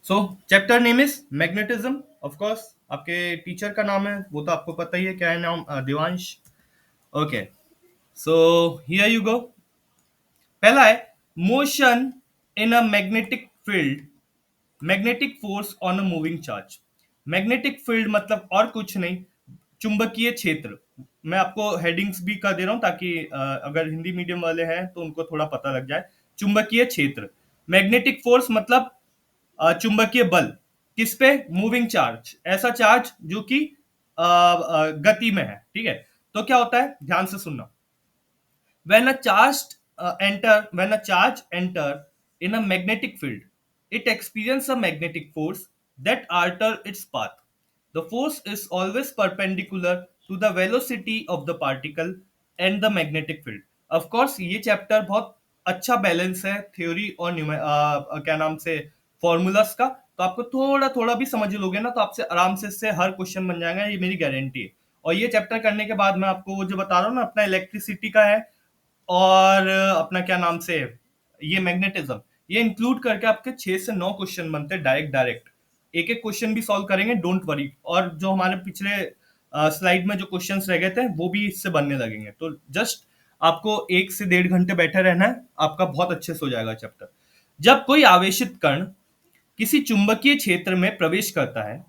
So chapter name is magnetism. Of course आपके teacher का नाम है, वो तो आपको पता ही है, क्या है नाम? Devansh. Okay, so here you go. पहला है motion in a magnetic field, magnetic force on a moving charge. Magnetic field मतलब और कुछ नहीं, चुंबकीय क्षेत्र। मैं आपको हेडिंग्स भी कर दे रहा हूं ताकि अगर हिंदी मीडियम वाले हैं तो उनको थोड़ा पता लग जाए। चुंबकीय क्षेत्र, मैग्नेटिक फोर्स मतलब चुंबकीय बल। किस पे? मूविंग चार्ज, ऐसा चार्ज जो कि गति में है। ठीक है, तो क्या होता है, ध्यान से सुनना। When a charge enter in a magnetic field, it experiences a magnetic force that alter its path. The force is always perpendicular to the velocity of the particle and the magnetic field. Of course, ये chapter बहुत अच्छा balance है theory और क्या नाम से formulas का। तो आपको थोड़ा थोड़ा भी समझ लोगे ना तो आपसे आराम से इससे हर क्वेश्चन बन जाएगा, ये मेरी गारंटी है। और ये चैप्टर करने के बाद मैं आपको वो जो बता रहा हूँ ना, अपना इलेक्ट्रिसिटी का है और अपना क्या नाम से ये मैग्नेटिज्म, ये इंक्लूड करके आपके 6 से 9 क्वेश्चन बनते हैं डायरेक्ट डायरेक्ट। एक एक क्वेश्चन भी सॉल्व करेंगे, डोंट वरी। और जो हमारे पिछले स्लाइड में जो क्वेश्चंस रह गए थे वो भी इससे बनने लगेंगे। तो जस्ट आपको 1 से 1.5 घंटे बैठे रहना है, आपका बहुत अच्छे से हो जाएगा चैप्टर। जब कोई आवेशित कण किसी चुंबकीय क्षेत्र में प्रवेश करता है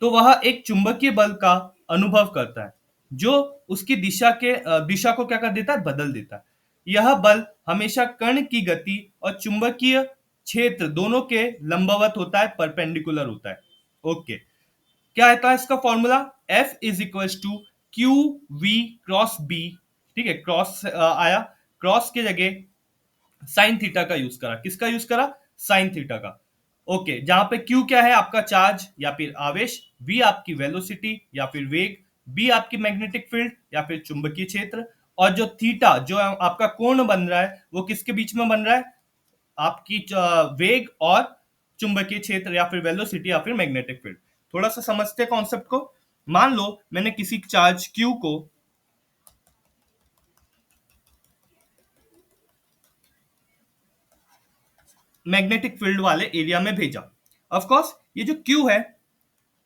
तो वह एक चुंबकीय बल का अनुभव करता है जो उसकी दिशा को क्या कर देता है, बदल देता है। यह बल हमेशा कण की गति और चुंबकीय क्षेत्र दोनों के लंबवत होता है, परपेंडिकुलर होता है। ओके, क्या आता है इसका formula? F is equal to Q V cross B. ठीक है, क्रॉस आया, क्रॉस की जगह साइन थीटा का यूज करा। किसका यूज करा? साइन थीटा का। ओके, जहां पे क्यू क्या है? आपका चार्ज या फिर आवेश, वी आपकी वेलोसिटी या फिर वेग, बी आपकी मैग्नेटिक फील्ड या फिर चुंबकीय क्षेत्र, और जो थीटा जो आपका कोण बन रहा है वो किसके बीच में बन रहा है? आपकी वेग और चुंबकीय क्षेत्र या फिर वेलोसिटी या फिर मैग्नेटिक फील्ड। थोड़ा सा समझते हैं कॉन्सेप्ट को। मान लो मैंने किसी चार्ज क्यू को मैग्नेटिक फील्ड वाले एरिया में भेजा। ऑफ कोर्स ये जो क्यू है,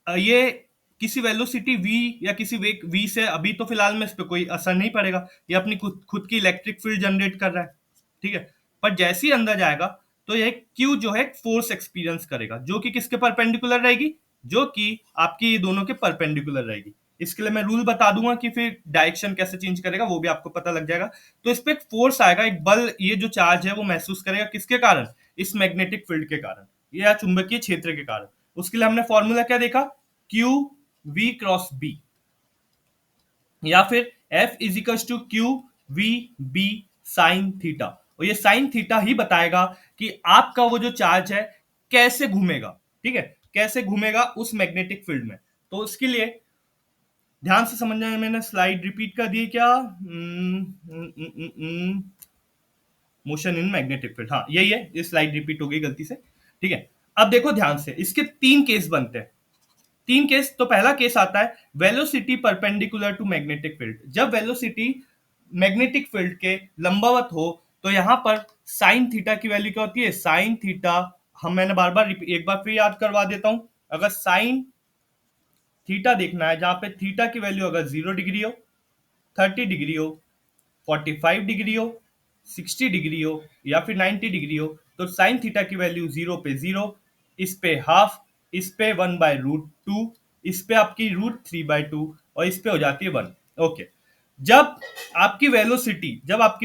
ये किसी वेलोसिटी v या किसी वेग v से अभी तो फिलहाल में इस पे कोई असर नहीं पड़ेगा, ये अपनी खुद की इलेक्ट्रिक फील्ड जनरेट कर रहा है। ठीक है, पर जैसे ही अंदर जाएगा तो ये q जो है फोर्स एक्सपीरियंस करेगा जो कि किसके परपेंडिकुलर रहेगी? जो कि आपकी ये दोनों के परपेंडिकुलर रहेगी। इसके लिए मैं रूल बता दूंगा कि फिर डायरेक्शन कैसे चेंज करेगा वो भी आपको पता लग जाएगा। तो इस पे एक फोर्स आएगा, एक बल, ये जो चार्ज है वो महसूस करेगा किसके कारण? इस मैग्नेटिक फील्ड के कारण या चुंबकीय क्षेत्र के कारण। उसके लिए हमने फॉर्मूला क्या देखा? क्यू वी क्रॉस बी, या फिर F equal to Q V B sine theta. और ये साइन थीटा ही बताएगा कि आपका वो जो चार्ज है कैसे घूमेगा। ठीक है, कैसे घूमेगा उस मैग्नेटिक फील्ड में। तो उसके लिए ध्यान से समझना है, मैंने स्लाइड रिपीट कर दी क्या? मोशन इन मैग्नेटिक फील्ड, हाँ यही है, ये स्लाइड रिपीट हो गई गलती से। ठीक है, अब देखो ध्यान से, इसके 3 केस बनते हैं। 3 केस। तो पहला केस आता है velocity perpendicular to magnetic field. जब वेलोसिटी मैग्नेटिक फील्ड के लंबवत हो तो यहां पर साइन थीटा की वैल्यू क्या होती है? साइन थीटा, हम मैंने बार बार एक बार फिर याद करवा देता हूं। अगर साइन थीटा देखना है जहां पे थीटा की वैल्यू अगर 0 डिग्री हो, 30 डिग्री हो, 45 डिग्री हो, 60 डिग्री हो या फिर 90 डिग्री हो, तो साइन थीटा की वैल्यू 0 पे 0, इस पे हाफ, इस पे 1/√2, इस पे आपकी √3/2 और इस पे हो जाती है 1। ओके, जब आपकी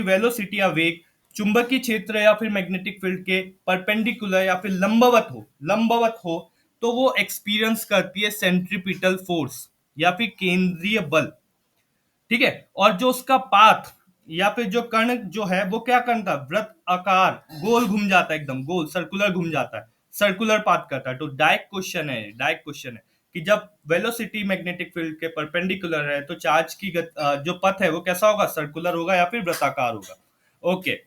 वेलोसिटी या वेग चुंबकीय क्षेत्र या फिर मैग्नेटिक फील्ड के परपेंडिकुलर या फिर लंबवत हो तो वो एक्सपीरियंस करती है सेंट्रीपिटल फोर्स या फिर केंद्रीय बल। ठीक है, और जो उसका पाथ या फिर जो कर्ण जो है वो क्या करता है? वृत्त आकार गोल घूम जाता है, एकदम गोल सर्कुलर घूम जाता है, सर्कुलर पाथ करता है। तो डायरेक्ट क्वेश्चन है कि जब वेलोसिटी मैग्नेटिक फील्ड के परपेंडिकुलर है तो चार्ज की जो पथ है वो कैसा होगा? सर्कुलर होगा या फिर वृत्ताकार होगा। ओके,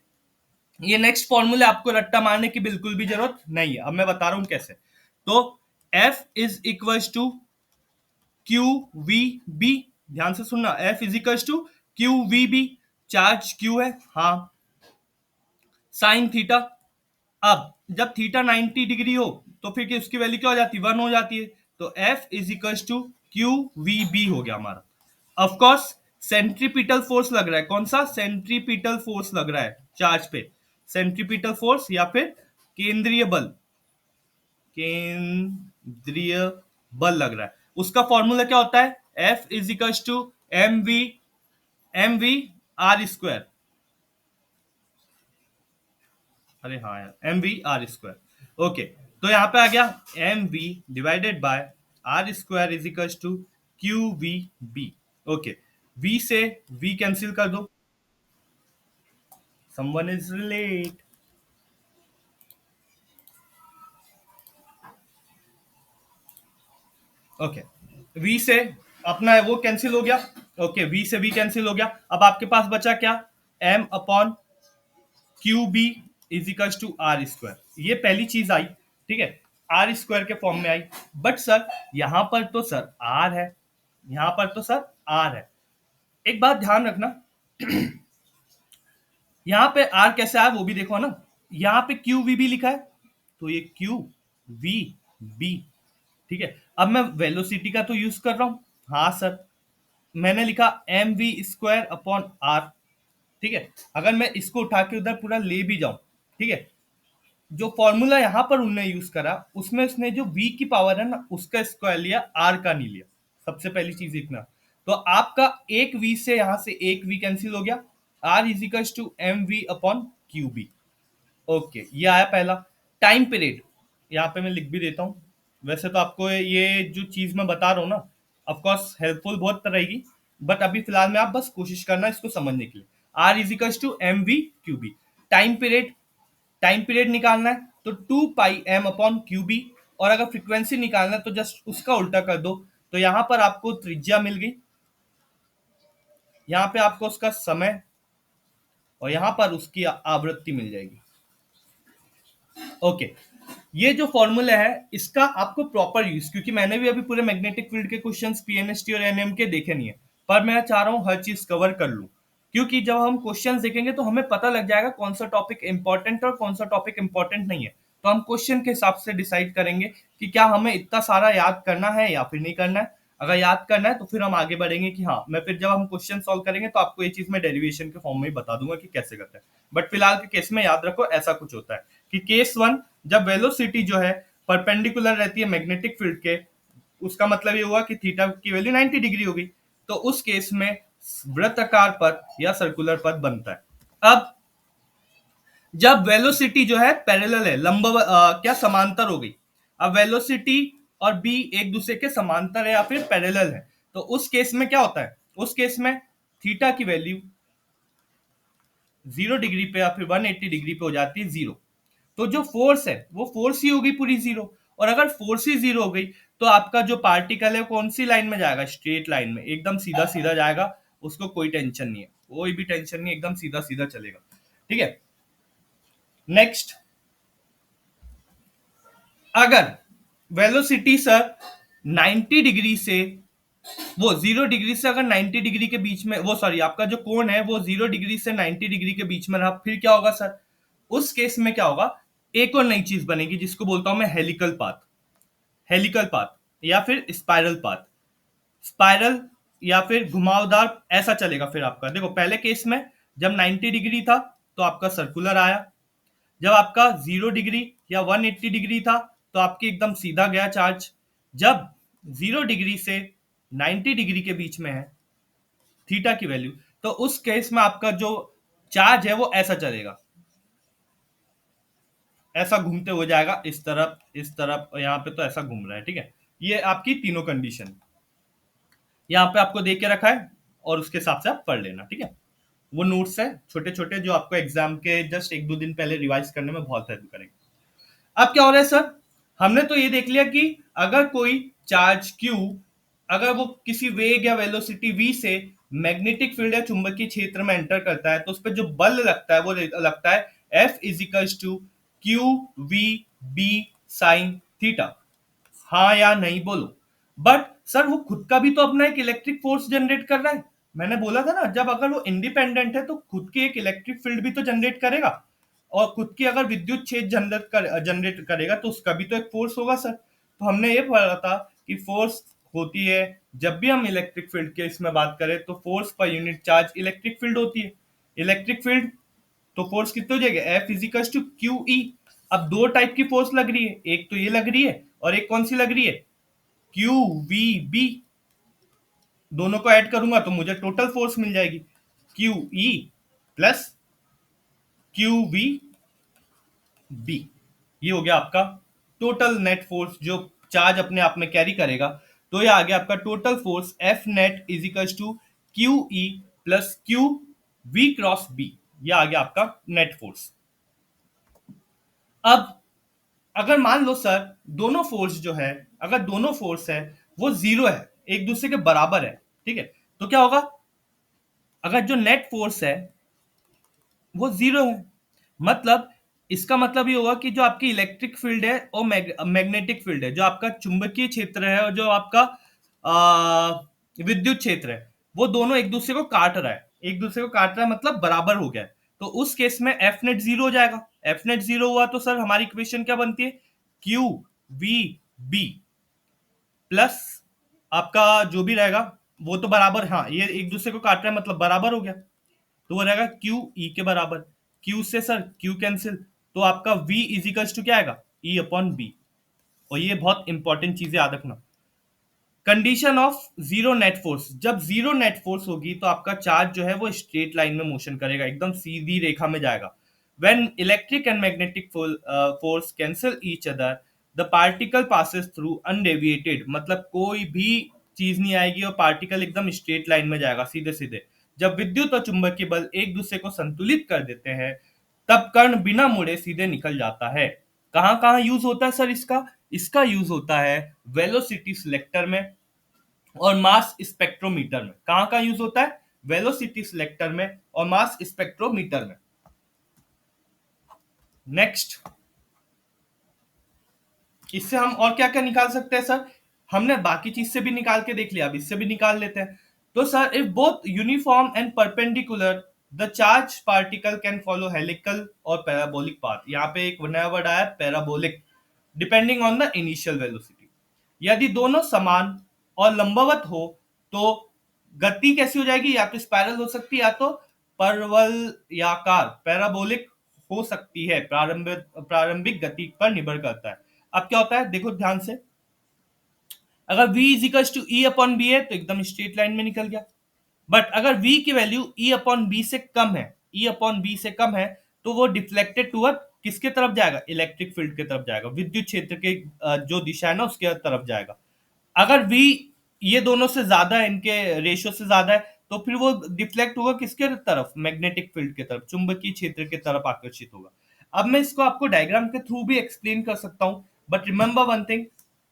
ये नेक्स्ट फॉर्मूले आपको रट्टा मारने की बिल्कुल भी जरूरत नहीं है, अब मैं बता रहा हूं कैसे। तो F is equal to Q V B, ध्यान से सुनना, F equals to Q V B, charge Q है, हाँ, साइन थीटा। अब जब थीटा 90 डिग्री हो तो फिर उसकी वैल्यू क्या हो जाती है, 1 हो जाती है। तो F is equal to Q V B हो गया हमारा। ऑफ कोर्स सेंट्रीपिटल फोर्स लग रहा है, कौन सा सेंट्रीपिटल फोर्स लग रहा है चार्ज पे, सेंट्रीपिटल फोर्स या फिर केंद्रीय बल, केंद्रीय बल लग रहा है। उसका फॉर्मूला क्या होता है, F is equal to M V R square, अरे हाँ यार, M V R square. Okay, तो यहां पे आ गया M V divided by R square is equal to Q V B. Okay, V से वी कैंसिल कर दो, someone is late. Okay, V से अपना वो कैंसिल हो गया। ओके, वी से वी कैंसिल हो गया। अब आपके पास बचा क्या, M upon Q B is equal to R square. ये पहली चीज आई, ठीक है, आर स्क्वायर के फॉर्म में आई। बट सर यहां पर तो सर आर है, यहां पर तो सर आर है। एक बात ध्यान रखना, यहां पे आर कैसे आया वो भी देखो ना, यहां पे क्यू वी भी लिखा है, तो ये क्यू वी बी, ठीक है। अब मैं वेलोसिटी का तो यूज कर रहा हूं, हाँ सर, मैंने लिखा M V square upon R, ठीक है। अगर मैं इसको उठा के उधर पूरा ले भी जाऊं, ठीक है, जो फॉर्मूला यहां पर उनने यूज करा उसमें उसने जो v की पावर है ना उसका स्क्वायर लिया, r का नहीं लिया। सबसे पहली चीज इतना, तो आपका एक v से यहां से एक v कैंसिल हो गया, r is equal to M V upon Q B. Okay, ये आया पहला। टाइम पीरियड यहाँ पे मैं लिख भी देता हूँ, वैसे तो आपको ये जो चीज मैं बता रहा हूँ ना ऑफकोर्स हेल्पफुल बहुत रहेगी, बट अभी फिलहाल में आप बस कोशिश करना इसको समझने के लिए। R is equal to M V Q B. Time period, time period निकालना है तो 2 pi M upon Q B, और अगर फ्रीक्वेंसी निकालना है तो जस्ट उसका उल्टा कर दो। तो यहां पर आपको त्रिज्या मिल गई, यहां पे आपको उसका समय, और यहां पर उसकी आवृत्ति मिल जाएगी। ओके, ये जो फॉर्मूला है इसका आपको प्रॉपर यूज, क्योंकि मैंने भी अभी पूरे मैग्नेटिक फील्ड के क्वेश्चंस पीएनएसटी और एनएम के देखे नहीं है, पर मैं चाह रहा हूं हर चीज कवर कर लूं, क्योंकि जब हम क्वेश्चंस देखेंगे तो हमें पता लग जाएगा कौन सा टॉपिक इंपॉर्टेंट और कौन सा टॉपिक इंपॉर्टेंट नहीं है। तो हम क्वेश्चन के हिसाब से डिसाइड करेंगे कि क्या हमें इतना सारा याद करना है या फिर नहीं करना है। अगर याद करना है तो फिर हम आगे बढ़ेंगे कि हाँ, मैं फिर जब हम क्वेश्चन सॉल्व करेंगे तो आपको ये चीज मैं डेरिवेशन के फॉर्म में ही बता दूंगा कि कैसे करते हैं। बट फिलहाल के केस में याद रखो ऐसा कुछ होता है कि केस वन, जब वेलोसिटी जो है परपेंडिकुलर रहती है मैग्नेटिक फील्ड के, उसका मतलब ये हुआ कि थीटा की वैल्यू 90 डिग्री होगी, तो उस केस में वृत्ताकार पथ या सर्कुलर पथ बनता है। अब जब वेलोसिटी जो है पैरेलल है, क्या समांतर हो गई, अब वेलोसिटी और बी एक दूसरे के समांतर है या फिर पैरेलल है, तो उस केस में क्या होता है, उस केस में थीटा की वैल्यू 0 डिग्री पे या फिर 180 डिग्री पे हो जाती है 0। तो जो फोर्स है वो फोर्स ही होगी पूरी 0, और अगर फोर्स ही 0 हो गई तो आपका जो पार्टिकल है कौन सी लाइन में जाएगा, स्ट्रेट लाइन में, एकदम सीधा सीधा जाएगा, उसको कोई टेंशन नहीं है, कोई भी टेंशन नहीं, एकदम सीधा सीधा चलेगा, ठीक है। नेक्स्ट, अगर वेलोसिटी सर 90 डिग्री से, वो 0 डिग्री से अगर 90 डिग्री के बीच में, वो सॉरी आपका जो कोण है वो 0 डिग्री से 90 डिग्री के बीच में रहा, फिर क्या होगा सर, उस केस में क्या होगा, एक और नई चीज बनेगी जिसको बोलता हूं मैं हेलिकल पाथ, हेलिकल पाथ या फिर स्पाइरल पाथ। स्पाइरल या फिर घुमावदार ऐसा चलेगा फिर आपका। देखो पहले केस में जब 90 डिग्री था तो आपका सर्कुलर आया, जब आपका 0 डिग्री या 180 डिग्री था तो आपकी एकदम सीधा गया चार्ज, जब 0 डिग्री से 90 डिग्री के बीच में है थीटा की वैल्यू, तो उस केस में आपका जो चार्ज है वो ऐसा चलेगा, ऐसा घूमते हो जाएगा इस तरफ इस तरफ, और यहाँ पे तो ऐसा घूम रहा है, ठीक है। ये आपकी तीनों कंडीशन यहाँ पे आपको दे के रखा है, और उसके हिसाब से आप पढ़ लेना, ठीक है। वो नोट्स है छोटे छोटे जो आपको एग्जाम के जस्ट एक दो दिन पहले रिवाइज करने में बहुत हेल्प करेंगे। अब क्या हो रहा है सर, हमने तो ये देख लिया कि अगर कोई चार्ज Q, अगर वो किसी वेग या वेलोसिटी v से मैग्नेटिक फील्ड या चुंबकीय क्षेत्र में एंटर करता है तो उस पर जो बल लगता है वो लगता है F is equals to Q V B sine theta. हाँ या नहीं बोलो। बट सर वो खुद का भी तो अपना एक इलेक्ट्रिक फोर्स जनरेट कर रहा है, मैंने बोला था ना, जब अगर वो इंडिपेंडेंट है तो खुद की एक इलेक्ट्रिक फील्ड भी तो जनरेट करेगा। और खुद की अगर विद्युत क्षेत्र जनरेट करेगा तो उसका भी तो एक फोर्स होगा सर। तो हमने ये पढ़ा था कि फोर्स होती है, जब भी हम इलेक्ट्रिक फील्ड के इसमें बात करें तो force per unit charge electric field होती है। इलेक्ट्रिक फील्ड तो फोर्स कितनी हो जाएगी, F equals to Q E. अब दो टाइप की फोर्स लग रही है, एक तो ये लग रही है और एक कौन सी लग रही है, क्यू वी बी। दोनों को ऐड करूंगा तो मुझे टोटल फोर्स मिल जाएगी Q E plus Q V B. ये हो गया आपका टोटल नेट फोर्स जो चार्ज अपने आप में कैरी करेगा। तो ये आ गया आपका total force F net is equal to Q E plus Q V cross B. ये आ गया आपका नेट फोर्स। अब अगर मान लो सर दोनों फोर्स जो है, अगर दोनों फोर्स है वो जीरो है, एक दूसरे के बराबर है, ठीक है, तो क्या होगा, अगर जो नेट फोर्स है वो जीरो है, मतलब इसका मतलब ये होगा कि जो आपकी इलेक्ट्रिक फील्ड है और मैग्नेटिक फील्ड है, जो आपका चुंबकीय क्षेत्र है और जो आपका विद्युत क्षेत्र है, वो दोनों एक दूसरे को काट रहा है, एक दूसरे को काट रहा है मतलब बराबर हो गया है। तो उस केस में एफ नेट जीरो हो जाएगा। एफ नेट जीरो हुआ तो सर हमारी इक्वेशन क्या बनती है, क्यू वी बी प्लस आपका जो भी रहेगा वो तो बराबर, हाँ ये एक दूसरे को काट रहा है मतलब बराबर हो गया, तो वो रहेगा क्यू ई के बराबर। क्यू से सर क्यू कैंसिल, तो आपका v इजिकल्स टू क्या आएगा, ई अपॉन बी। और ये बहुत इंपॉर्टेंट चीज याद रखना, condition of zero net force, जब जीरो नेट फोर्स होगी तो आपका चार्ज जो है वो स्ट्रेट लाइन में मोशन करेगा, एकदम सीधी रेखा में जाएगा। When electric and magnetic force cancel each other the particle passes through undeviated, मतलब कोई भी चीज नहीं आएगी और पार्टिकल एकदम स्ट्रेट लाइन में जाएगा सीधे सीधे। जब विद्युत और चुंबकीय बल एक दूसरे को संतुलित कर देते हैं तब कण बिना मुड़े सीधे निकल जाता है। कहां कहां यूज होता है सर इसका, इसका यूज होता है वेलोसिटी सिलेक्टर में और मास स्पेक्ट्रोमीटर में। कहां कहां यूज होता है, वेलोसिटी सिलेक्टर में और मास स्पेक्ट्रोमीटर में। नेक्स्ट, इससे हम और क्या क्या निकाल सकते हैं सर, हमने बाकी चीज से भी निकाल के देख लिया, अब इससे भी निकाल लेते हैं। तो sir if both uniform and perpendicular the charge particle can follow helical और पैराबोलिक पाथ। यहाँ पे एक नया वर्ड आया parabolic, depending on the initial velocity. यदि दोनों समान और लंबवत हो तो गति कैसी हो जाएगी, या तो स्पाइरल हो सकती है या तो परवलयाकार पैराबोलिक हो सकती है, प्रारंभिक प्रारंभिक गति पर निर्भर करता है। अब क्या होता है देखो ध्यान से, अगर v equals to E upon B है तो एकदम स्ट्रेट लाइन में निकल गया, बट अगर v की वैल्यू e अपॉन बी से कम है, e अपॉन बी से कम है, तो वो डिफ्लेक्टेड टूवर्ड किसके तरफ जाएगा, इलेक्ट्रिक फील्ड की तरफ जाएगा, विद्युत क्षेत्र के जो दिशा है ना उसके तरफ जाएगा। अगर v ये दोनों से ज्यादा है, इनके रेशियो से ज्यादा है, तो फिर वो डिफ्लेक्ट होगा किसके तरफ, मैग्नेटिक फील्ड की तरफ, चुंबकीय क्षेत्र की तरफ आकर्षित होगा। अब मैं इसको आपको डायग्राम के थ्रू भी एक्सप्लेन कर सकता हूं, but remember one thing,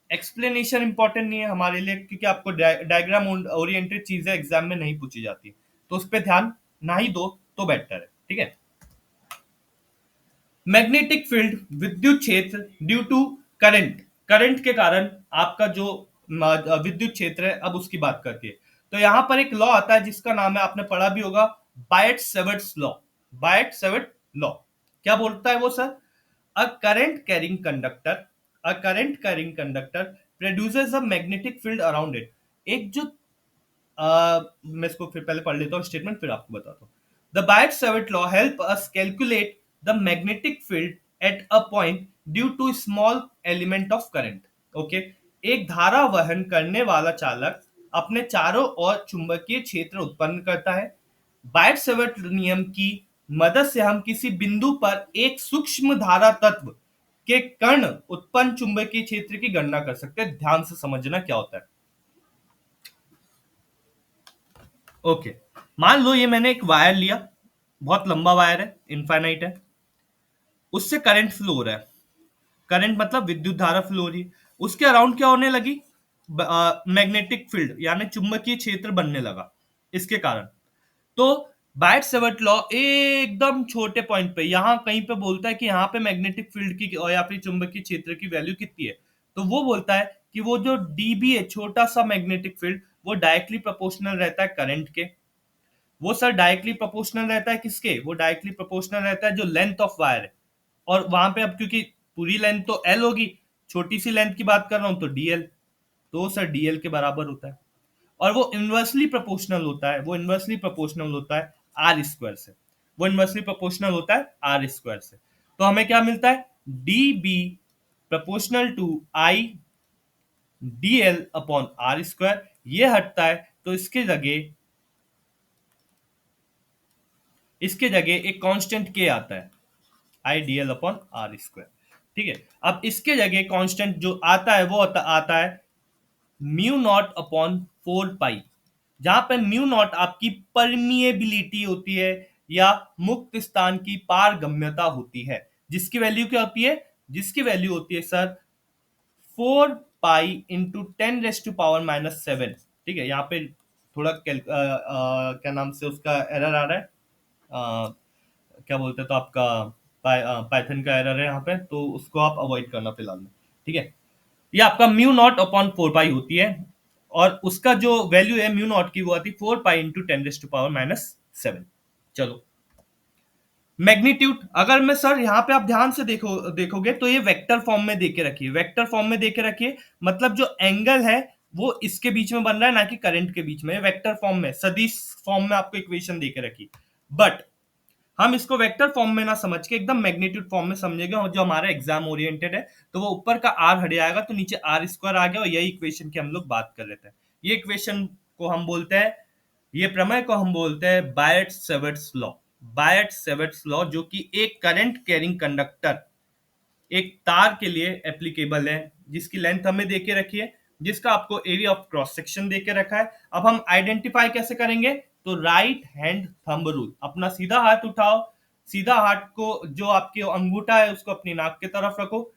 explanation important नहीं है हमारे लिए, क्योंकि आपको डायग्राम ओरिएंटेड चीजें एग्जाम में नहीं पूछी जाती, तो उस पर ध्यान ना ही दो तो बेटर है, ठीक है। मैग्नेटिक फील्ड विद्युत क्षेत्र ड्यू टू करंट, करंट के कारण आपका जो विद्युत क्षेत्र है, अब उसकी बात करती है। तो यहां पर एक लॉ आता है जिसका नाम है, आपने पढ़ा भी होगा, बायट सेवर्ट्स लॉ। बायट सेवर्ट लॉ क्या बोलता है वो sir, a current carrying conductor, a current carrying conductor produces a magnetic field around it. एक जो मैं इसको फिर पहले पढ़ लेता हूँ स्टेटमेंट फिर आपको बताता हूँ। The Biot Savart law help us calculate the magnetic field at a point due to small element of current. Okay, एक धारा वहन करने वाला चालक अपने चारों ओर चुंबकीय क्षेत्र उत्पन्न करता है। बायट सेवर्ट नियम की मदद से हम किसी बिंदु पर एक सूक्ष्म धारा तत्व के कण उत्पन्न चुंबकीय क्षेत्र की गणना कर सकते हैं। ध्यान से समझना क्या होता है। ओके, मान लो ये मैंने एक वायर लिया, बहुत लंबा वायर है, इनफाइनाइट है, उससे करंट फ्लो हो रहा है, करंट मतलब विद्युत धारा फ्लो हो रही है, उसके अराउंड क्या होने लगी, मैग्नेटिक फील्ड यानी चुंबकीय क्षेत्र बनने लगा इसके कारण। तो बायट सेवर्ट लॉ एकदम छोटे पॉइंट पे यहां कहीं पे बोलता है कि यहाँ पे मैग्नेटिक फील्ड की और या फिर चुंबकीय क्षेत्र की वैल्यू कितनी है, तो वो बोलता है कि वो जो डीबी है, छोटा सा मैग्नेटिक फील्ड, वो डायरेक्टली प्रोपोर्शनल रहता है करंट के। वो सर डायरेक्टली प्रोपोर्शनल रहता है किसके, वो डायरेक्टली प्रोपोर्शनल रहता है जो लेंथ ऑफ वायर है। और वहां पे अब क्योंकि पूरी लेंथ तो एल होगी, छोटी सी लेंथ की बात कर रहा हूं तो डीएल, तो सर डीएल के बराबर होता है। और वो इन्वर्सली प्रोपोर्शनल होता है, वो इन्वर्सली प्रोपोर्शनल होता है आर स्क्वायर से, वो इन्वर्सली प्रोपोर्शनल होता है आर स्क्वायर से। तो हमें क्या मिलता है, D B proportional to I D L upon R square, ये हटता है तो इसके जगह एक कांस्टेंट के आता है, I D L upon R square. ठीक है, अब इसके जगह कांस्टेंट जो आता है वो आता है म्यू नॉट अपॉन 4 पाई, जहां पे म्यू नॉट आपकी परमिएबिलिटी होती है या मुक्त स्थान की पारगम्यता होती है, जिसकी वैल्यू क्या होती है, जिसकी वैल्यू होती है sir 4 pi into 10 raise to power -7। ठीक है, यहाँ पे थोड़ा क्या नाम से उसका एरर आ रहा है, क्या बोलते हैं तो आपका पाइथन का एरर है यहाँ पे, तो उसको आप अवॉइड करना फिलहाल में। ठीक है, ये आपका म्यू नॉट अपॉन 4 पाई होती है, और उसका जो वैल्यू है म्यू नॉट की वो आती है 4 pi into 10 raise to power -7। चलो, मैग्नीट्यूड, अगर मैं सर यहाँ पे आप ध्यान से देखोगे तो ये वेक्टर फॉर्म में देके रखिए, वेक्टर फॉर्म में देके रखिए, मतलब जो एंगल है वो इसके बीच में बन रहा है ना कि करंट के बीच में, वेक्टर फॉर्म में सदिश फॉर्म में आपको इक्वेशन देके रखी। बट हम इसको वेक्टर फॉर्म में ना समझ के एकदम मैग्नीट्यूड फॉर्म में समझेंगे, और जो हमारा एग्जाम ओरिएंटेड है तो वो ऊपर का आर हट जाएगा तो नीचे आर स्क्वायर आ गया, और यही इक्वेशन की हम लोग बात कर रहे थे। ये इक्वेशन को हम बोलते हैं, ये प्रमेय को हम बोलते हैं बायट सेवर्ट्स लॉ। बायट सेवर्ट्स लॉ जो कि एक करंट कैरिंग कंडक्टर, एक तार के लिए एप्लीकेबल है, जिसकी लेंथ हमें देके रखी है, जिसका आपको एरिया ऑफ क्रॉस सेक्शन देके रखा है। अब हम आइडेंटिफाई कैसे करेंगे, तो राइट हैंड थंब रूल, अपना सीधा हाथ उठाओ, सीधा हाथ को जो आपके अंगूठा है उसको अपनी नाक के तरफ रखो,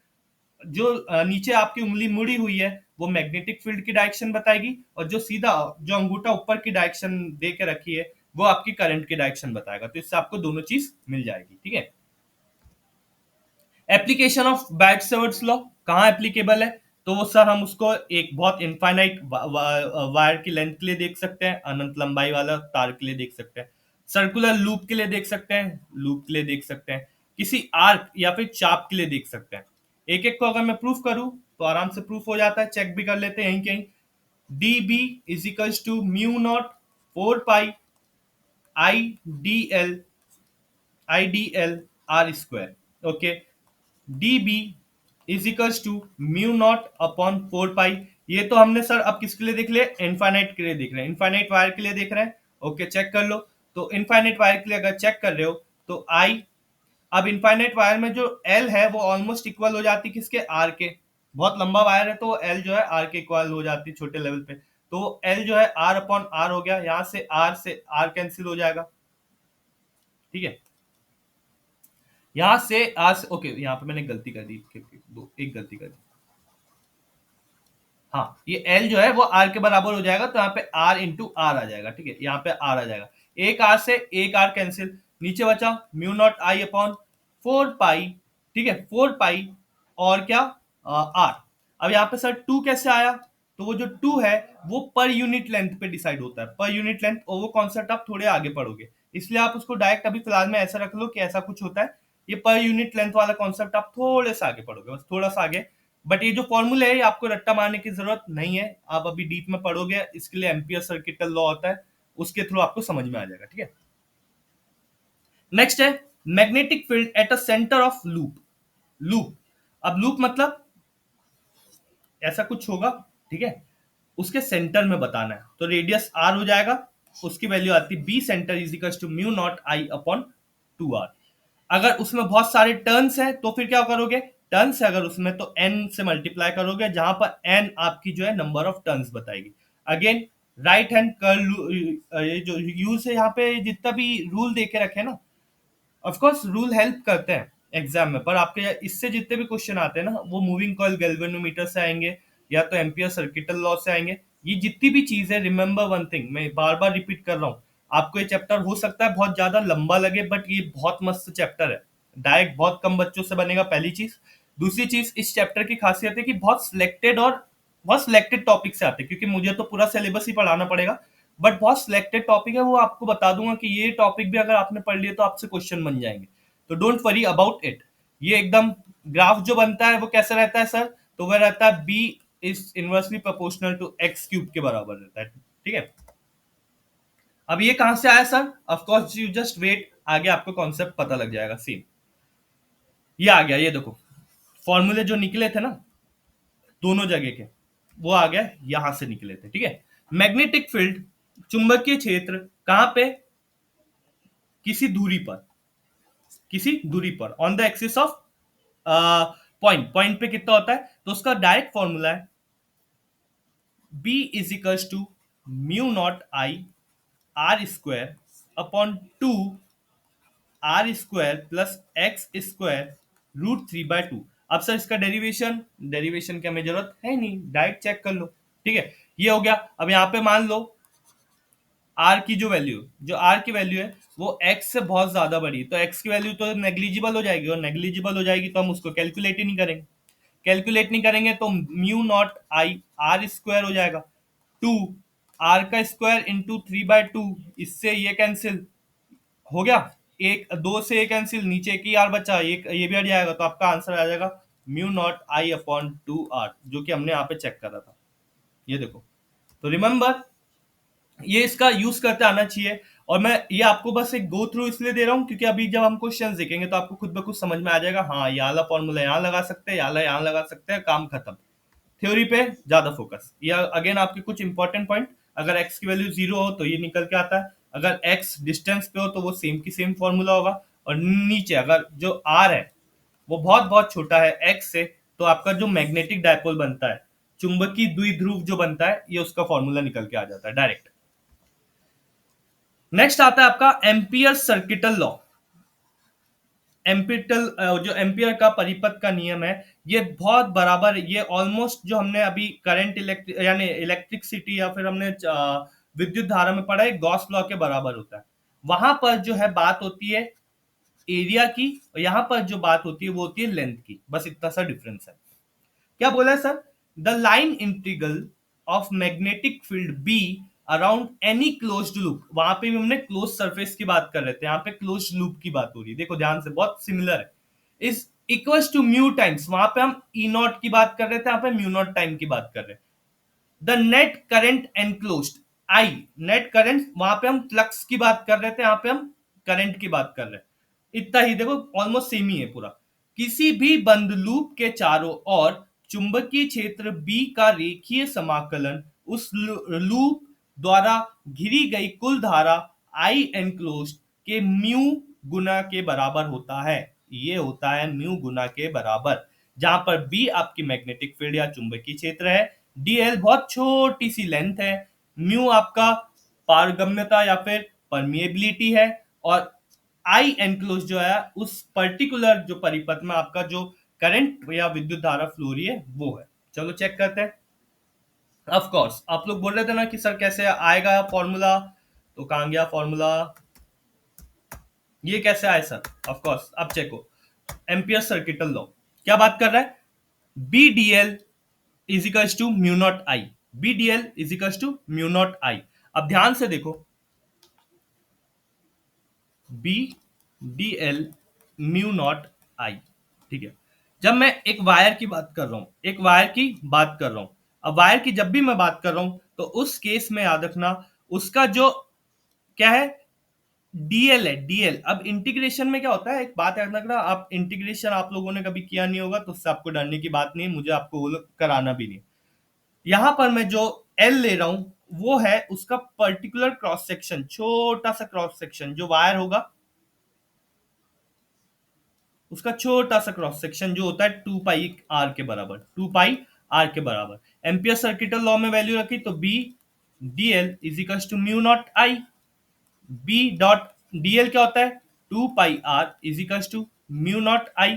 जो नीचे आपकी उंगली मुड़ी हुई है वो मैग्नेटिक फील्ड की डायरेक्शन बताएगी, और जो सीधा जो अंगूठा ऊपर की डायरेक्शन दे के रखी है वो आपकी करंट की डायरेक्शन बताएगा, तो इससे आपको दोनों चीज मिल जाएगी। ठीक है, application of bat Savart's law कहाँ एप्लीकेबल है, तो वो सर हम उसको एक बहुत इनफाइनाइट वायर की लेंथ के लिए देख सकते हैं, अनंत लंबाई वाला तार के लिए देख सकते हैं, सर्कुलर लूप के लिए देख सकते हैं, लूप के लिए देख सकते हैं, किसी आर्क या फिर चाप के लिए देख सकते हैं। एक एक को अगर मैं प्रूफ करूं तो आराम से प्रूफ हो जाता है, चेक भी कर लेते हैं यहीं कहीं। D B is equals to mu naught 4 pi I D L, R square. Okay, D B is equals to mu naught upon 4 pi, ये तो हमने सर अब किसके लिए देख लिया, इनफाइनाइट के लिए देख रहे हैं, इनफाइनाइट वायर के लिए देख रहे हैं। ओके, चेक कर लो, तो इनफाइनाइट वायर के लिए अगर चेक कर रहे हो तो आई, अब इनफाइनाइट वायर में जो एल है वो ऑलमोस्ट इक्वल हो जाती है किसके, आर के, बहुत लंबा वायर है तो एल जो है आर के इक्वल हो जाती है छोटे लेवल पे, तो एल जो है आर अपॉन आर हो गया, यहाँ से आर कैंसिल हो जाएगा। ठीक है, यहाँ से आर से, ओके यहाँ पे मैंने गलती कर दी, एक गलती कर दी, हाँ ये एल जो है वो आर के बराबर हो जाएगा, तो यहाँ पे आर इंटू आर आ जाएगा। ठीक है, यहाँ पे आर आ जाएगा, एक आर से एक आर कैंसिल, नीचे बचा म्यू नॉट आई अपॉन 4 पाई। ठीक है, 4 पाई और क्या, आर। अब यहाँ पे सर 2 कैसे आया, तो वो जो 2 है वो पर यूनिट लेंथ पे डिसाइड होता है, पर यूनिट लेंथ, और वो कॉन्सेप्ट आप थोड़े आगे पढ़ोगे, इसलिए आप उसको डायरेक्ट अभी फिलहाल में ऐसा रख लो कि ऐसा कुछ होता है। ये पर यूनिट लेंथ वाला कॉन्सेप्ट आप थोड़े से आगे पढ़ोगे, बस थोड़ा सा आगे। बट ये जो फॉर्मूला है ये आपको रट्टा मारने की जरूरत नहीं है, आप अभी डीप में पढ़ोगे, इसके लिए एम्पियर सर्किटल लॉ होता है, उसके थ्रू आपको समझ में आ जाएगा। ठीक है, नेक्स्ट है magnetic field at a centre of loop. Loop, अब लूप मतलब ऐसा कुछ होगा, ठीक है, उसके सेंटर में बताना है, तो रेडियस आर हो जाएगा, उसकी वैल्यू आती है B centre is equal to mu naught I upon 2 R. अगर उसमें बहुत सारे टर्न्स हैं तो फिर क्या करोगे, टर्न्स है अगर उसमें तो एन से मल्टीप्लाई करोगे, जहां पर एन आपकी जो है नंबर ऑफ टर्न्स बताएगी। अगेन राइट हैंड कर्ल, ये जो यूज है यहाँ पे जितना भी रूल देके रखे ना, ऑफकोर्स रूल हेल्प करते हैं एग्जाम में, पर आपके इससे जितने भी क्वेश्चन आते हैं ना वो मूविंग कॉइल गैल्वेनोमीटर से आएंगे या तो एम्पियर सर्किटल लॉ से आएंगे। ये जितनी भी चीज है, रिमेंबर वन थिंग, मैं बार बार रिपीट कर रहा हूँ, आपको ये चैप्टर हो सकता है बहुत ज्यादा लंबा लगे, बट ये बहुत मस्त चैप्टर है, डायरेक्ट बहुत कम बच्चों से बनेगा, पहली चीज। दूसरी चीज, इस चैप्टर की खासियत है कि बहुत सिलेक्टेड टॉपिक से आते हैं, क्योंकि मुझे तो पूरा सिलेबस ही पढ़ाना पड़ेगा, बट बहुत सिलेक्टेड टॉपिक है, वो आपको बता दूंगा कि ये टॉपिक भी अगर आपने पढ़ लिया तो आपसे क्वेश्चन बन जाएंगे, तो डोंट वरी अबाउट इट। ये एकदम ग्राफ जो बनता है वो कैसे रहता है सर, तो वह रहता है B is inversely proportional to X cube के बराबर रहता है, ठीक है। अब ये कहां से आया sir, of course you just wait, आगे आपको कॉन्सेप्ट पता लग जाएगा। सेम ये आ गया, ये देखो फॉर्मूले जो निकले थे ना दोनों जगह के, वो आ गया यहां से निकले थे, ठीक है। मैग्नेटिक फील्ड, चुंबकीय क्षेत्र कहां पे, किसी दूरी पर, किसी दूरी पर on the axis of point, point पे कितना होता है, तो उसका डायरेक्ट फॉर्मूला है B is equals to mu naught I R square upon two R square plus X square root 3/2। अब सर इसका डेरिवेशन, डेरिवेशन की हमें जरूरत है नहीं, डायरेक्ट चेक कर लो, ठीक है। ये हो गया। अब यहाँ पे मान लो आर की जो वैल्यू, जो आर की वैल्यू है वो एक्स से बहुत ज्यादा बड़ी, तो एक्स की वैल्यू तो नेग्लिजिबल हो जाएगी, और नेग्लिजिबल हो जाएगी तो हम उसको कैलकुलेट ही नहीं करेंगे। कैलकुलेट नहीं करेंगे तो mu naught I R square हो जाएगा, टू आर का स्क्वायर इंटू 3/2, इससे ये कैंसिल हो गया, एक दो से एक कैंसिल, नीचे की आर बचा, एक ये भी हट जाएगा, तो आपका आंसर आ जाएगा mu naught I upon 2r, जो कि हमने यहाँ पे चेक करा था। ये देखो, तो रिमेंबर ये इसका यूज करते आना चाहिए। और मैं ये आपको बस एक गो थ्रू इसलिए दे रहा हूँ क्योंकि अभी जब हम क्वेश्चंस देखेंगे तो आपको खुद ब खुद समझ में आ जाएगा, हाँ ये वाला फॉर्मूला यहाँ लगा सकते हैं, यहाँ लगा सकते हैं, काम खत्म। थ्योरी पे ज्यादा फोकस, या अगेन आपके कुछ इंपॉर्टेंट पॉइंट, अगर x की वैल्यू 0 हो तो ये निकल के आता है, अगर x डिस्टेंस पे हो तो वो सेम की सेम फॉर्मूला होगा, और नीचे अगर जो r है वो बहुत बहुत छोटा है x से, तो आपका जो मैग्नेटिक डायपोल बनता है, चुंबकीय द्विध्रुव जो बनता है, ये उसका फॉर्मूला निकल के आ जाता है डायरेक्ट। नेक्स्ट आता है आपका एम्पियर सर्किटल लॉ। एम्पिटल जो एम्पियर का परिपथ का नियम है, ये बहुत बराबर, ये ऑलमोस्ट जो हमने अभी करंट इलेक्ट्रिक यानी इलेक्ट्रिसिटी या फिर हमने विद्युत धारा में पढ़ा है, गॉस लॉ के बराबर होता है। वहां पर जो है बात होती है एरिया की, और यहाँ पर जो बात होती है वो होती है लेंथ की, बस इतना सा डिफरेंस है। क्या बोला है sir, the line integral of magnetic field be around any closed loop, वहां पे भी हमने क्लोज सरफेस की बात कर रहे थे, यहाँ पे क्लोज्ड लूप की बात हो रही है, देखो ध्यान से, बहुत सिमिलर है। Is equals to mu times, वहां पे हम ई नॉट की बात कर रहे थे, यहाँ पे म्यू नॉट टाइम की बात कर रहे हैं। The net current enclosed, I net current, वहां पे हम फ्लक्स की बात कर रहे थे, यहाँ पे हम करंट की बात कर रहे हैं। इतना ही, देखो ऑलमोस्ट सेम ही है पूरा। किसी भी बंद लूप के चारों ओर चुंबकीय क्षेत्र बी का रेखीय समाकलन उस लूप द्वारा घिरी गई कुल धारा आई एनक्लोज्ड के म्यू गुना के बराबर होता है। ये होता है म्यू गुना के बराबर, जहां पर बी आपकी मैग्नेटिक फील्ड या चुंबकीय क्षेत्र है, डीएल बहुत छोटी सी लेंथ है, म्यू आपका पारगम्यता या फिर परमिएबिलिटी है, और आई एनक्लोज जो है उस पर्टिकुलर जो परिपथ में आपका जो करंट या विद्युत धारा फ्लो रही है वो है। चलो चेक करते हैं। ऑफ कोर्स आप लोग बोल रहे थे ना कि सर कैसे आएगा फॉर्मूला, तो कहां गया फॉर्मूला, ये कैसे आए सर, ऑफ कोर्स अब चेक हो, एम्पियर सर्किटल लॉ क्या बात कर रहा है, B D L is equals to mu naught I, B D L is equals to mu naught I. अब ध्यान से देखो, B D L mu naught I, ठीक है। जब मैं एक वायर की बात कर रहा हूं, एक वायर की बात कर रहा हूं, अब वायर की जब भी मैं बात कर रहा हूं तो उस केस में याद रखना उसका जो क्या है, डीएल है, डीएल। अब इंटीग्रेशन में क्या होता है, एक बात याद रखना, आप इंटीग्रेशन आप लोगों ने कभी किया नहीं होगा तो उससे आपको डरने की बात नहीं है, मुझे आपको वो कराना भी नहीं। यहां पर मैं जो एल ले रहा हूं वो है उसका पर्टिकुलर क्रॉस सेक्शन, छोटा सा क्रॉस सेक्शन जो वायर होगा उसका छोटा सा क्रॉस सेक्शन जो होता है 2 पाई आर के बराबर, 2 पाई आर के बराबर। एम्पियर सर्किटल लॉ में वैल्यू रखी तो B D L is equal to mu naught I, B dot DL क्या होता है 2 pi R is equal to mu naught I,